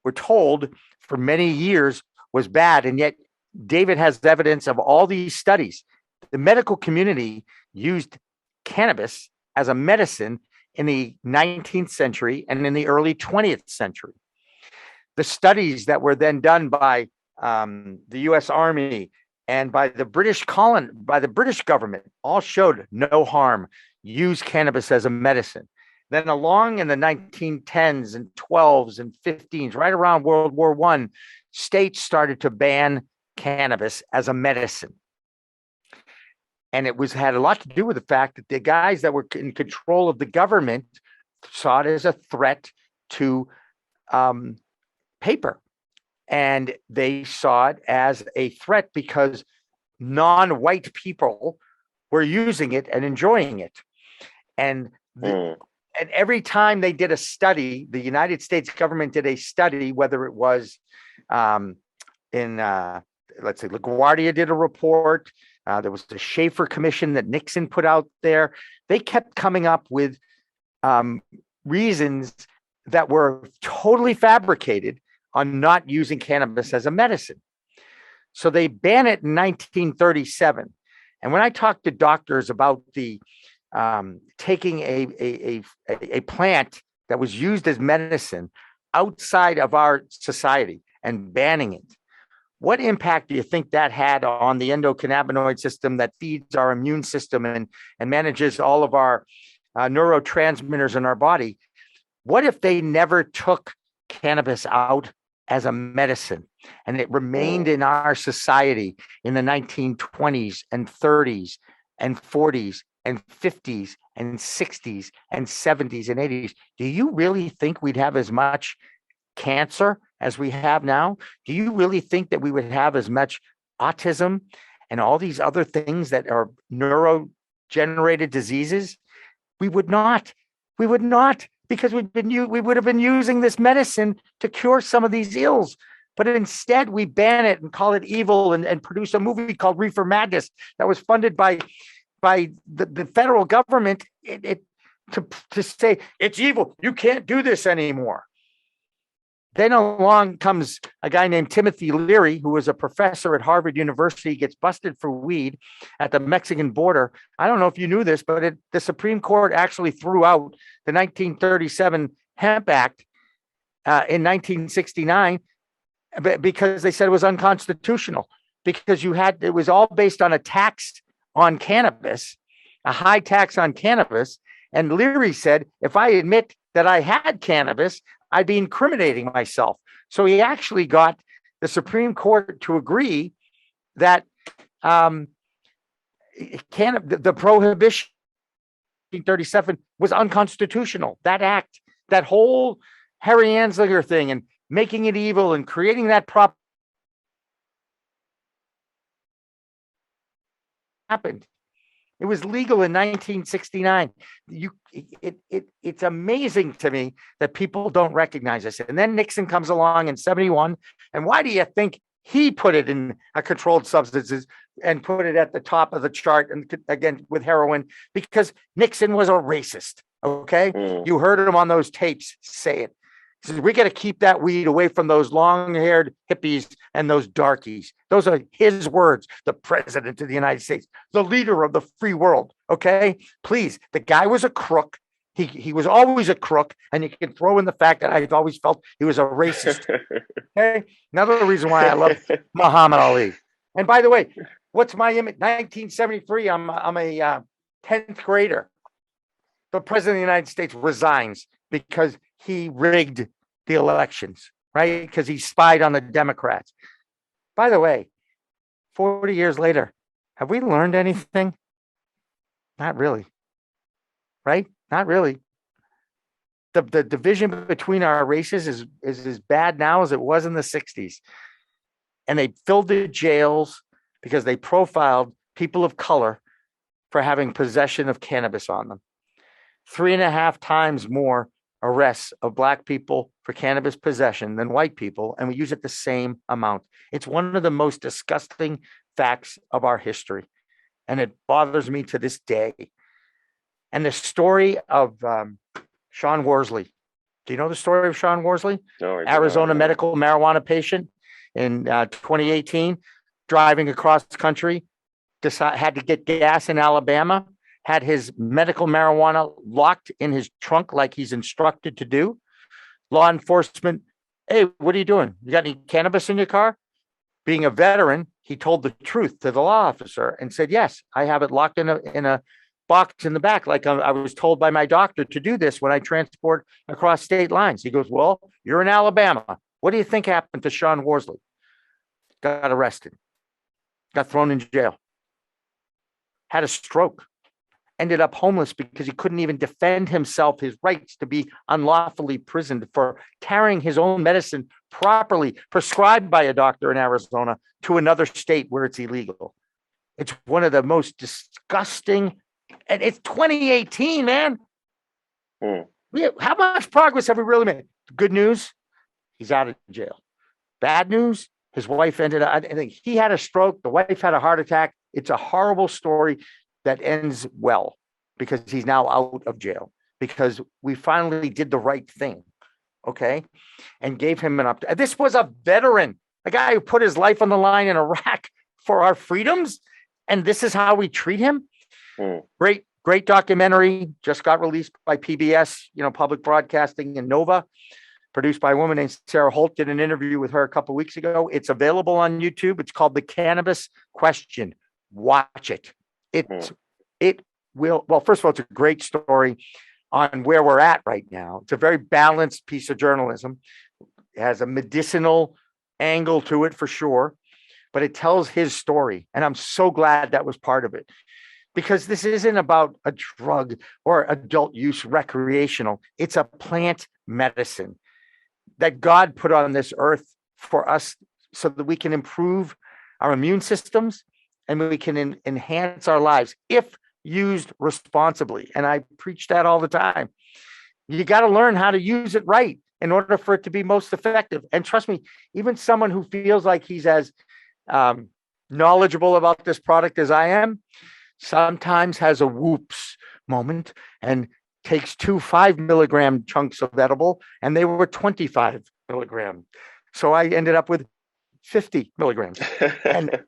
were told for many years was bad. And yet David has evidence of all these studies. The medical community used cannabis as a medicine in the 19th century and in the early 20th century. The studies that were then done by the U.S. Army and by the British government all showed no harm. Use cannabis as a medicine. Then along in the 1910s and 12s and 15s, right around World War I, states started to ban cannabis as a medicine. And it had a lot to do with the fact that the guys that were in control of the government saw it as a threat to paper. And they saw it as a threat because non-white people were using it and enjoying it. And every time they did a study, the United States government did a study, whether it was let's say LaGuardia did a report. There was the Schaefer Commission that Nixon put out there. They kept coming up with reasons that were totally fabricated on not using cannabis as a medicine. So they banned it in 1937. And when I talked to doctors about the taking a plant that was used as medicine outside of our society and banning it, What impact do you think that had on the endocannabinoid system that feeds our immune system and manages all of our neurotransmitters in our body? What if they never took cannabis out as a medicine and it remained in our society in the 1920s and 30s and 40s and 50s and 60s and 70s and 80s? Do you really think we'd have as much cancer as we have now? Do you really think that we would have as much autism and all these other things that are neuro-generated diseases? We would not. We would not, because we would have been using this medicine to cure some of these ills. But instead, we ban it and call it evil and produce a movie called Reefer Madness that was funded by the federal government to say it's evil. You can't do this anymore. Then along comes a guy named Timothy Leary, who was a professor at Harvard University, gets busted for weed at the Mexican border. I don't know if you knew this, but the Supreme Court actually threw out the 1937 Hemp Act in 1969 because they said it was unconstitutional, because it was all based on a tax on cannabis, a high tax on cannabis. And Leary said, if I admit that I had cannabis, I'd be incriminating myself. So he actually got the Supreme Court to agree that the prohibition 1937 was unconstitutional. That act, that whole Harry Anslinger thing and making it evil and creating that prop happened. It was legal in 1969. It's amazing to me that people don't recognize this. And then Nixon comes along in 71. And why do you think he put it in a controlled substances and put it at the top of the chart, and again with heroin? Because Nixon was a racist. Okay. You heard him on those tapes say it. He says, we got to keep that weed away from those long-haired hippies and those darkies. Those are his words. The president of the United States, the leader of the free world. Okay, please. The guy was a crook. He was always a crook, and you can throw in the fact that I've always felt he was a racist. Okay, another reason why I love Muhammad Ali. And by the way, what's my image? 1973. I'm a 10th grader. The president of the United States resigns because he rigged the elections, right? Because he spied on the Democrats. By the way, 40 years later, have we learned anything? Not really, right? Not really. The division between our races is as bad now as it was in the 60s. And they filled the jails because they profiled people of color for having possession of cannabis on them. 3.5 times more arrests of Black people for cannabis possession than white people, and we use it the same amount. It's one of the most disgusting facts of our history, and it bothers me to this day. And the story of Sean Worsley. Do you know the story of Sean Worsley? No, Arizona medical marijuana patient in 2018, driving across the country, had to get gas in Alabama, had his medical marijuana locked in his trunk like he's instructed to do. Law enforcement, hey, what are you doing? You got any cannabis in your car? Being a veteran, he told the truth to the law officer and said, yes, I have it locked in a box in the back, like I was told by my doctor to do this when I transport across state lines. He goes, well, you're in Alabama. What do you think happened to Sean Worsley? Got arrested, got thrown in jail, had a stroke, ended up homeless because he couldn't even defend himself, his rights to be unlawfully prisoned for carrying his own medicine properly prescribed by a doctor in Arizona to another state where it's illegal. It's one of the most disgusting, and it's 2018, man. How much progress have we really made? Good news, he's out of jail. Bad news, his wife ended up, I think he had a stroke, the wife had a heart attack. It's a horrible story that ends well because he's now out of jail, because we finally did the right thing, okay, and gave him an up. This was a veteran, a guy who put his life on the line in Iraq for our freedoms, and this is how we treat him. Great documentary, just got released by PBS, public broadcasting and Nova. produced by a woman named Sarah Holt. Did an interview with her a couple of weeks ago. It's available on YouTube. It's called The Cannabis Question. Watch it. It will, well, first of all, it's a great story on where we're at right now. It's a very balanced piece of journalism. It has a medicinal angle to it for sure, but it tells his story. And I'm so glad that was part of it, because this isn't about a drug or adult use recreational. It's a plant medicine that God put on this earth for us so that we can improve our immune systems and we can enhance our lives if used responsibly. And I preach that all the time. You got to learn how to use it right in order for it to be most effective. And trust me, even someone who feels like he's as knowledgeable about this product as I am, sometimes has a whoops moment and takes 2 5-milligram chunks of edible, and they were 25 milligram. So I ended up with 50 milligrams. And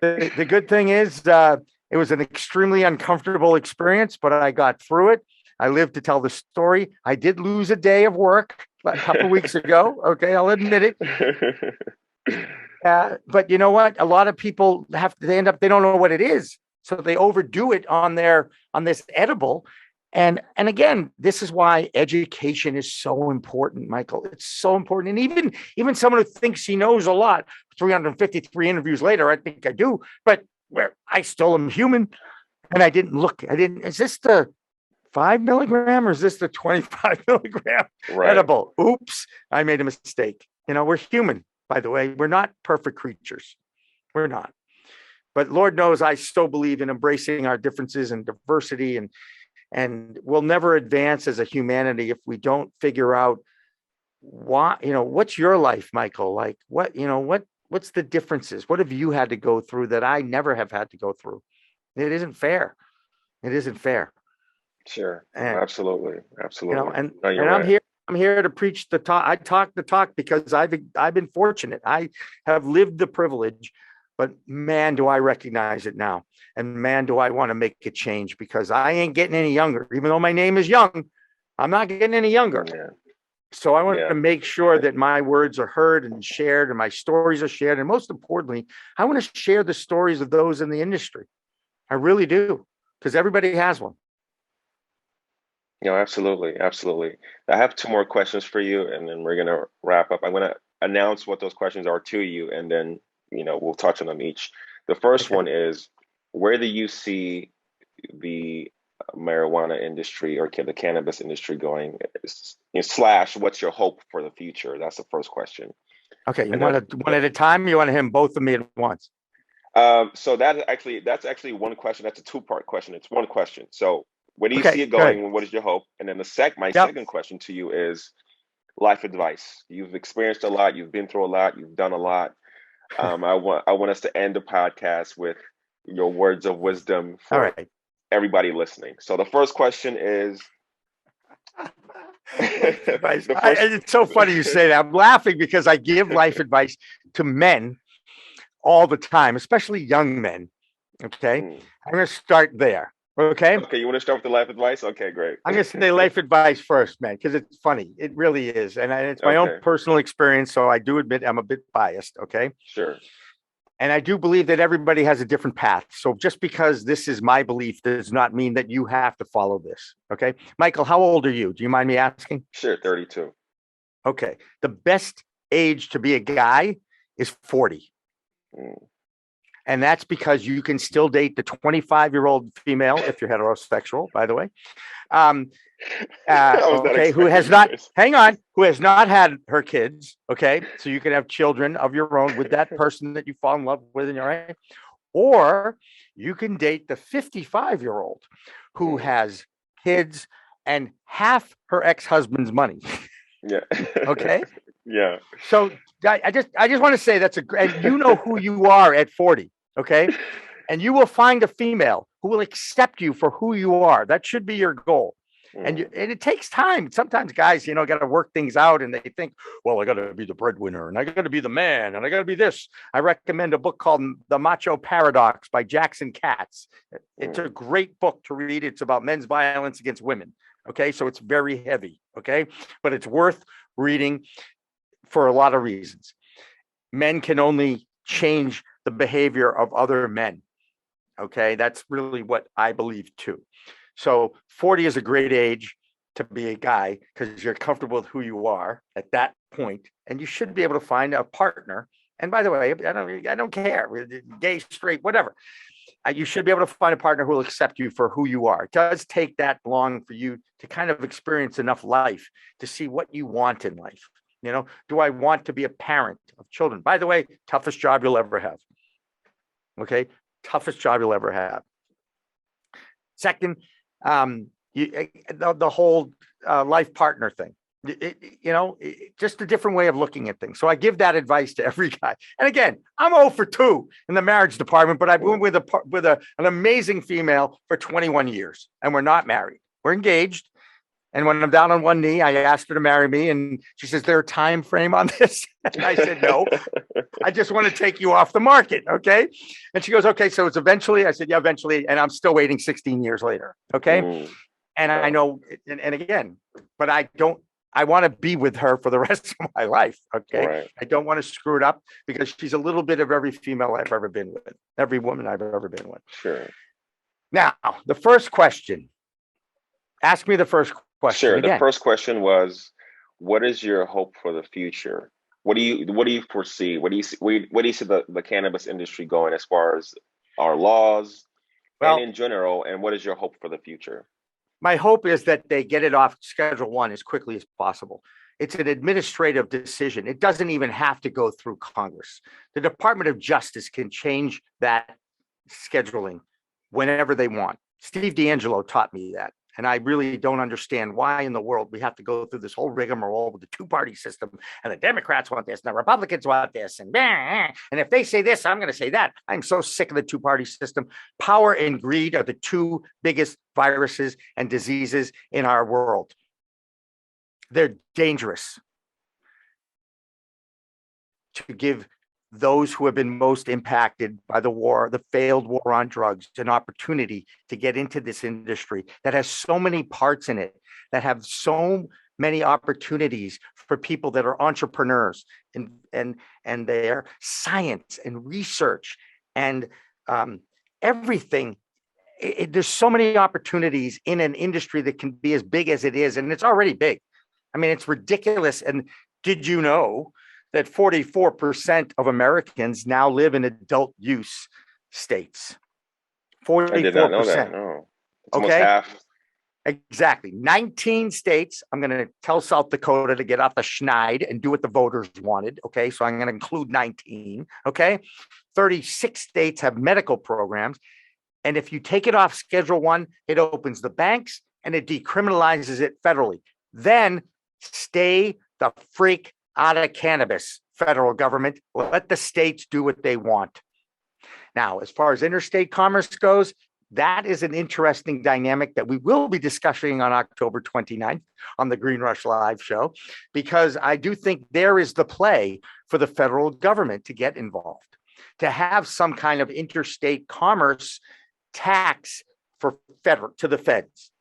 the good thing is it was an extremely uncomfortable experience, but I got through it. I lived to tell the story. I did lose a day of work a couple of weeks ago. Okay, I'll admit it. But you know what? A lot of people they don't know what it is. So they overdo it on this edible. And again, this is why education is so important, Michael. It's so important. And even someone who thinks he knows a lot, 353 interviews later, I think I do, but where I still am human. And is this the 5 milligram or is this the 25 milligram edible? Oops, I made a mistake. We're human, by the way. We're not perfect creatures. We're not. But Lord knows I still believe in embracing our differences and diversity, and we'll never advance as a humanity if we don't figure out why, what's your life, Michael? Like what's the differences? What have you had to go through that I never have had to go through? It isn't fair. It isn't fair. Sure. Absolutely. And I'm here to preach the talk. I talk the talk because I've been fortunate. I have lived the privilege. But man, do I recognize it now. And man, do I want to make a change, because I ain't getting any younger. Even though my name is young, I'm not getting any younger. Yeah. So I want to make sure that my words are heard and shared and my stories are shared. And most importantly, I want to share the stories of those in the industry. I really do, because everybody has one. Absolutely. Absolutely. I have 2 more questions for you, and then we're going to wrap up. I'm going to announce what those questions are to you, and then we'll touch on them each. The first one is, where do you see the marijuana industry or the cannabis industry going? / what's your hope for the future? That's the first question. Okay, you want one at a time? You want to hit them both of me at once? So that's actually one question. That's a 2-part question. It's one question. So where do you see it going? What is your hope? And then my second question to you is life advice. You've experienced a lot. You've been through a lot. You've done a lot. I want us to end the podcast with your words of wisdom for everybody listening. So the first question is, it's so funny you say that. I'm laughing because I give life advice to men all the time, especially young men. Okay. I'm going to start there. Okay. Okay. You want to start with the life advice? Okay, great. I'm going to say life advice first, man, because it's funny. It really is. And it's my own personal experience. So I do admit I'm a bit biased. Okay. Sure. And I do believe that everybody has a different path. So just because this is my belief does not mean that you have to follow this. Okay. Michael, how old are you? Do you mind me asking? Sure. 32. Okay. The best age to be a guy is 40. And that's because you can still date the 25-year-old female if you're heterosexual, by the way. Who has not had her kids. Okay. So you can have children of your own with that person that you fall in love with in your life. Or you can date the 55-year-old who has kids and half her ex-husband's money. Yeah. Okay. Yeah. So I just want to say and you know who you are at 40. Okay. And you will find a female who will accept you for who you are. That should be your goal. And it takes time. Sometimes guys, got to work things out, and they think, well, I got to be the breadwinner, and I got to be the man, and I got to be this. I recommend a book called The Macho Paradox by Jackson Katz. It's a great book to read. It's about men's violence against women. Okay. So it's very heavy. Okay. But it's worth reading, for a lot of reasons. Men can only change the behavior of other men. Okay, that's really what I believe too. So 40 is a great age to be a guy because you're comfortable with who you are at that point, and you should be able to find a partner. And by the way, I don't care, gay, straight, whatever. You should be able to find a partner who will accept you for who you are. It does take that long for you to kind of experience enough life to see what you want in life. Do I want to be a parent of children? By the way, toughest job you'll ever have. Okay, toughest job you'll ever have. Second, the whole life partner thing. Just a different way of looking at things. So I give that advice to every guy. And again, I'm 0 for 2 in the marriage department, but I've been with an amazing female for 21 years, and we're not married. We're engaged. And when I'm down on one knee, I asked her to marry me, and she says, "There a time frame on this?" And I said, "No, I just want to take you off the market." Okay. And she goes, "Okay, so it's eventually." I said, "Yeah, eventually." And I'm still waiting 16 years later. Okay. And I know, and again, but I want to be with her for the rest of my life. Okay. Right. I don't want to screw it up because she's a little bit of every female I've ever been with, every woman I've ever been with. Sure. Now, the first question, ask me the first question. Sure. Again. The first question was, what is your hope for the future? What do you foresee? What do you see the cannabis industry going as far as our laws and in general, and what is your hope for the future? My hope is that they get it off Schedule 1 as quickly as possible. It's an administrative decision. It doesn't even have to go through Congress. The Department of Justice can change that scheduling whenever they want. Steve D'Angelo taught me that. And I really don't understand why in the world we have to go through this whole rigmarole with the two-party system, and the Democrats want this and the Republicans want this, and if they say this, I'm going to say that. I'm so sick of the two-party system. Power and greed are the two biggest viruses and diseases in our world. They're dangerous. To give those who have been most impacted by the war, the failed war on drugs, an opportunity to get into this industry that has so many parts in it, that have so many opportunities for people that are entrepreneurs and their science and research and everything. There's so many opportunities in an industry that can be as big as it is, and it's already big. I mean, it's ridiculous. And did you know that 44% of Americans now live in adult use states? 44%. I did not know that. No. It's almost half. Exactly. 19 states. I'm going to tell South Dakota to get off the schneid and do what the voters wanted. Okay. So I'm going to include 19. Okay. 36 states have medical programs. And if you take it off Schedule 1, it opens the banks and it decriminalizes it federally. Then stay the freak out of cannabis, federal government. Let the states do what they want. Now, as far as interstate commerce goes, that is an interesting dynamic that we will be discussing on October 29th on the Green Rush Live show, because I do think there is the play for the federal government to get involved, to have some kind of interstate commerce tax for to the feds.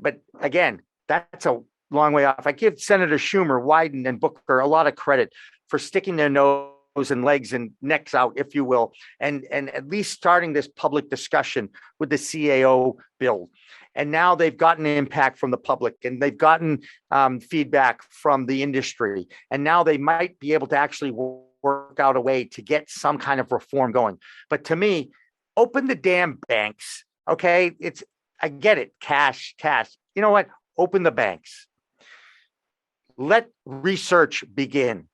But again, that's a long way off. I give Senator Schumer, Wyden, and Booker a lot of credit for sticking their nose and legs and necks out, if you will, and at least starting this public discussion with the CAO bill. And now they've gotten impact from the public, and they've gotten feedback from the industry. And now they might be able to actually work out a way to get some kind of reform going. But to me, open the damn banks. Okay. I get it. Cash. You know what? Open the banks. Let research begin.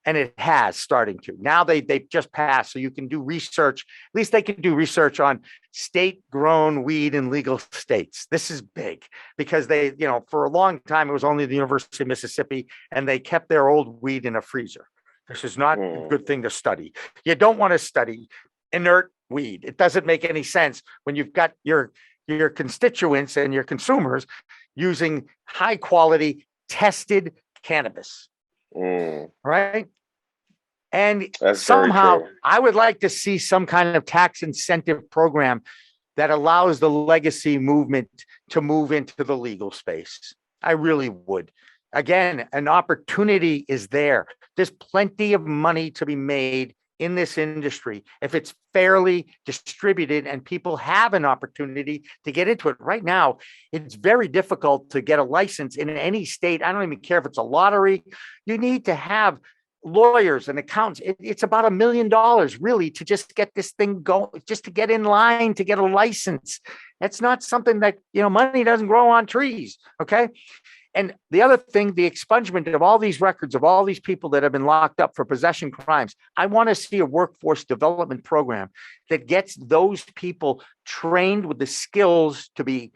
And it has starting to. Now they've just passed, so you can do research. At least they can do research on state-grown weed in legal states. This is big because they, for a long time, it was only the University of Mississippi, and they kept their old weed in a freezer. This is not a good thing to study. You don't want to study inert weed. It doesn't make any sense when you've got your constituents and your consumers using high-quality tested cannabis. Right. And that's somehow I would like to see some kind of tax incentive program that allows the legacy movement to move into the legal space. I really would. Again, an opportunity is there. There's plenty of money to be made in this industry if it's fairly distributed and people have an opportunity to get into it. Right now, it's very difficult to get a license in any state. I don't even care if it's a lottery. You need to have lawyers and accountants. It's about $1 million really to just get this thing going, just to get in line to get a license. That's not something that, money doesn't grow on trees. Okay. And the other thing, the expungement of all these records of all these people that have been locked up for possession crimes. I want to see a workforce development program that gets those people trained with the skills to be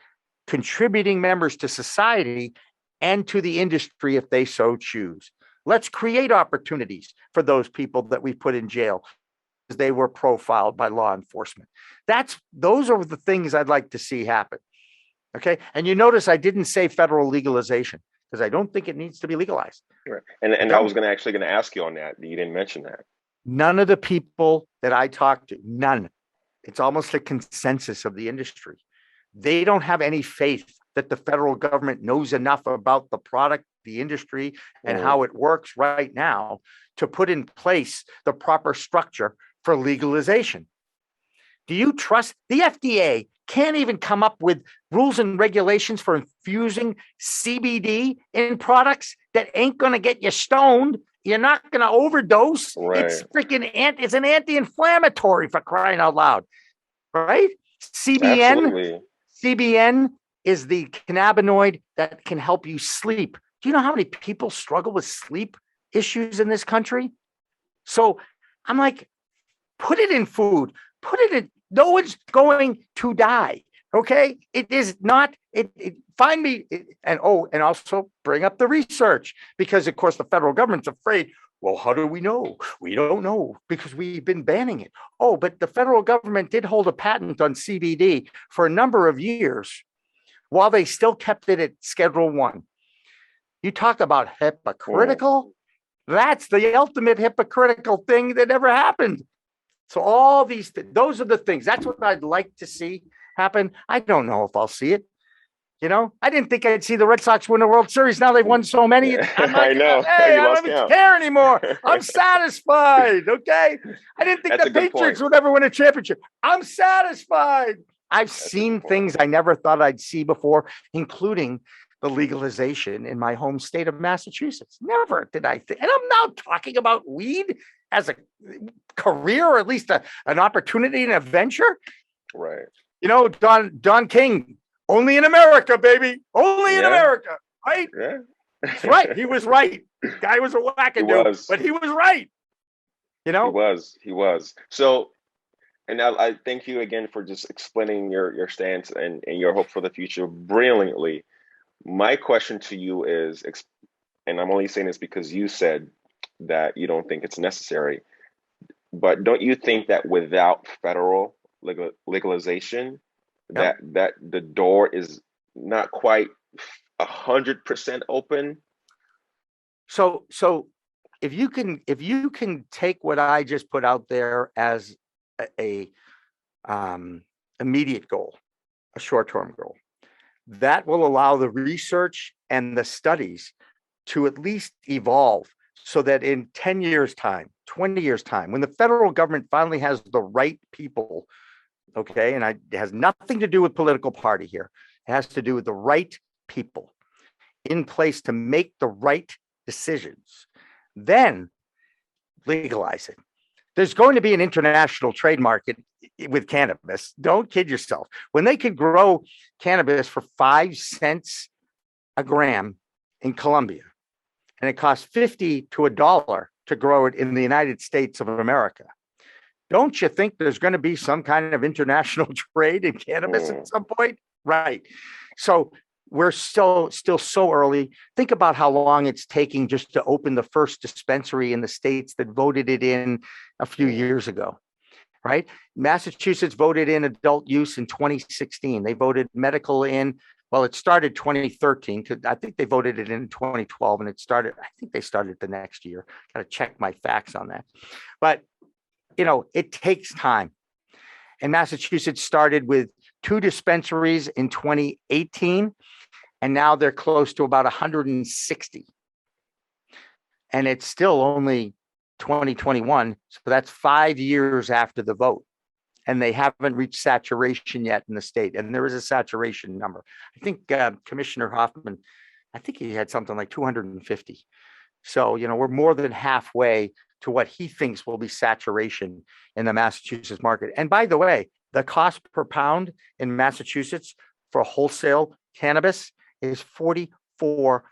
contributing members to society and to the industry if they so choose. Let's create opportunities for those people that we put in jail because they were profiled by law enforcement. Those are the things I'd like to see happen. Okay. And you notice I didn't say federal legalization because I don't think it needs to be legalized. Right. And I was going to ask you on that. You didn't mention that. None of the people that I talked to, none. It's almost a consensus of the industry. They don't have any faith that the federal government knows enough about the product, the industry, and how it works right now to put in place the proper structure for legalization. Do you trust the FDA? Can't even come up with rules and regulations for infusing CBD in products that ain't going to get you stoned. You're not going to overdose. Right. It's freaking it's an anti-inflammatory, for crying out loud, right? Absolutely. CBN is the cannabinoid that can help you sleep. Do you know how many people struggle with sleep issues in this country? So I'm like, put it in food, put it in. No one's going to die. Okay. It is not, find me and also bring up the research because of course the federal government's afraid. Well, how do we know? We don't know because we've been banning it. Oh, but the federal government did hold a patent on CBD for a number of years while they still kept it at Schedule 1. You talk about hypocritical. That's the ultimate hypocritical thing that ever happened. So all those are the things. That's what I'd like to see happen. I don't know if I'll see it. I didn't think I'd see the Red Sox win the World Series. Now they've won so many. I'm like, I know. Hey, I don't even care anymore. I'm satisfied. Okay. I didn't think the Patriots would ever win a championship. I'm satisfied. I've seen things I never thought I'd see before, including the legalization in my home state of Massachusetts. Never did I think. And I'm now talking about weed as a career, or at least an opportunity and a venture. Right. Don King, only in America, baby. Only in America. Right? Yeah. That's right. He was right. Guy was a wackadoo, but he was right. He was. So, and I thank you again for just explaining your stance and your hope for the future brilliantly. My question to you is, and I'm only saying this because you said that you don't think it's necessary, but don't you think that without federal legalization, that the door is not quite 100% open? So if you can take what I just put out there as a immediate goal, a short-term goal, that will allow the research and the studies to at least evolve so that in 10 years time, 20 years time, when the federal government finally has the right people, okay, and it has nothing to do with political party here, it has to do with the right people in place to make the right decisions, then legalize it. There's going to be an international trade market with cannabis. Don't kid yourself. When they could grow cannabis for 5 cents a gram in Colombia, and it costs 50 to $1 to grow it in the United States of America, don't you think there's going to be some kind of international trade in cannabis at some point? Right. So we're still so early. Think about how long it's taking just to open the first dispensary in the states that voted it in a few years ago, right? Massachusetts voted in adult use in 2016. They voted medical in, well, it started 2013 because I think they voted it in 2012 and I think they started the next year. Got to check my facts on that. But, it takes time. And Massachusetts started with 2 dispensaries in 2018. and now they're close to about 160. And it's still only 2021. So that's 5 years after the vote. And they haven't reached saturation yet in the state. And there is a saturation number. I think Commissioner Hoffman, I think he had something like 250. So, we're more than halfway to what he thinks will be saturation in the Massachusetts market. And by the way, the cost per pound in Massachusetts for wholesale cannabis is $4,400.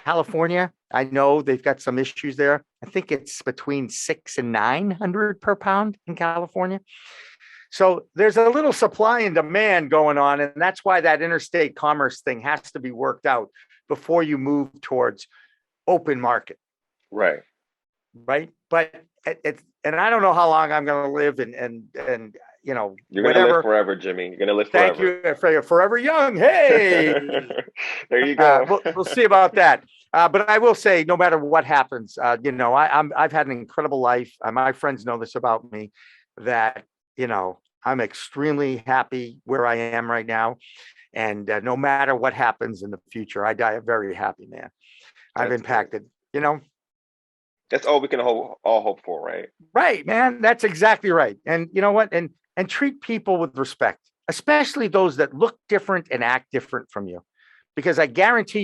California, I know they've got some issues there. I think it's between $600 and $900 per pound in California. So there's a little supply and demand going on, and that's why that interstate commerce thing has to be worked out before you move towards open market. Right. But and I don't know how long I'm going to live, and you're going to whatever. live forever, Jimmy. You're going to live forever. Thank you. Forever young. Hey, there you go. We'll see about that. But I will say, no matter what happens, I've had an incredible life. My friends know this about me, that I'm extremely happy where I am right now, and no matter what happens in the future, I die a very happy man. I've impacted. That's all we can all hope for, right? Right, man. That's exactly right. And you know what? And treat people with respect, especially those that look different and act different from you, because I guarantee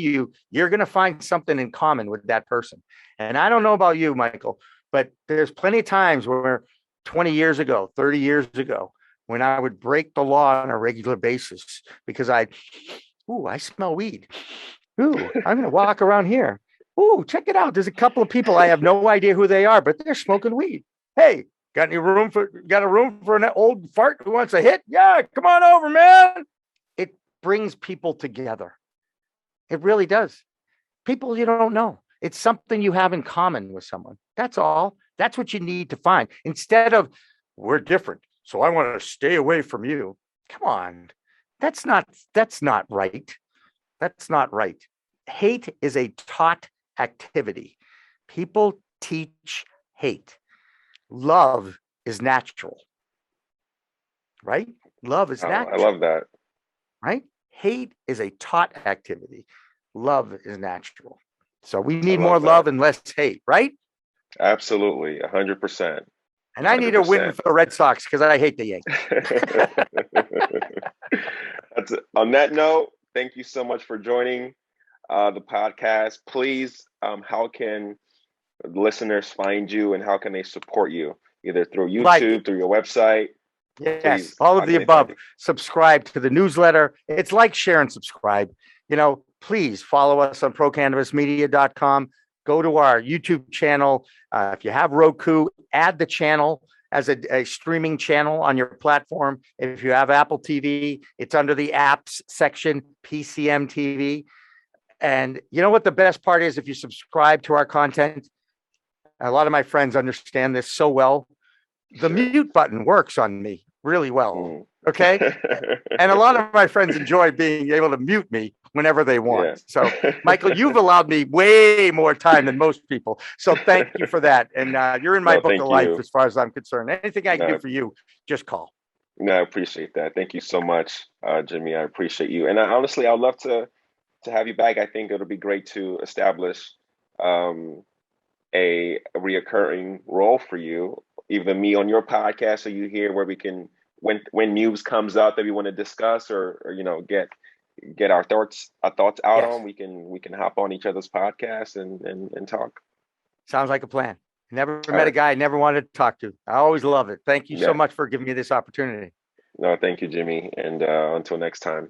you're going to find something in common with that person. And I don't know about you, Michael, but there's plenty of times where 20 years ago, 30 years ago, when I would break the law on a regular basis because I smell weed. I'm going to walk around here. Check it out. There's a couple of people. I have no idea who they are, but they're smoking weed. Hey, got a room for an old fart who wants a hit? Yeah, come on over, man. It brings people together. It really does. People you don't know. It's something you have in common with someone. That's all. That's what you need to find. Instead of, we're different, so I want to stay away from you. Come on. That's not right. That's not right. Hate is a taught activity. People teach hate. Love is natural. Right? Love is natural. I love that. Right? Hate is a taught activity. Love is natural. So we need more love and less hate, right? Absolutely, 100%. And I need a win for the Red Sox because I hate the Yankees. On that note, thank you so much for joining the podcast. Please, how can listeners find you, and how can they support you? Either through YouTube, through your website. Yes, please, all of the above. Subscribe to the newsletter. It's like, share, and subscribe. Please follow us on Pro.Cannabis.Media.com. Go to our YouTube channel. If you have Roku, add the channel as a streaming channel on your platform. If you have Apple TV, it's under the apps section, PCM TV. And you know what the best part is? If you subscribe to our content, a lot of my friends understand this so well. The mute button works on me really well. Okay. And a lot of my friends enjoy being able to mute me whenever they want. Yeah. So, Michael, you've allowed me way more time than most people. So thank you for that. And you're in my book of life as far as I'm concerned. Anything I can do for you, just call. No, I appreciate that. Thank you so much, Jimmy. I appreciate you. And honestly, I'd love to have you back. I think it'll be great to establish a reoccurring role for you, either me on your podcast or you here, where we can, when news comes up that we want to discuss or get our thoughts out on, we can hop on each other's podcasts and talk. Sounds like a plan. Never met a guy I never wanted to talk to. I always love it. Thank you so much for giving me this opportunity. No, thank you, Jimmy. And until next time.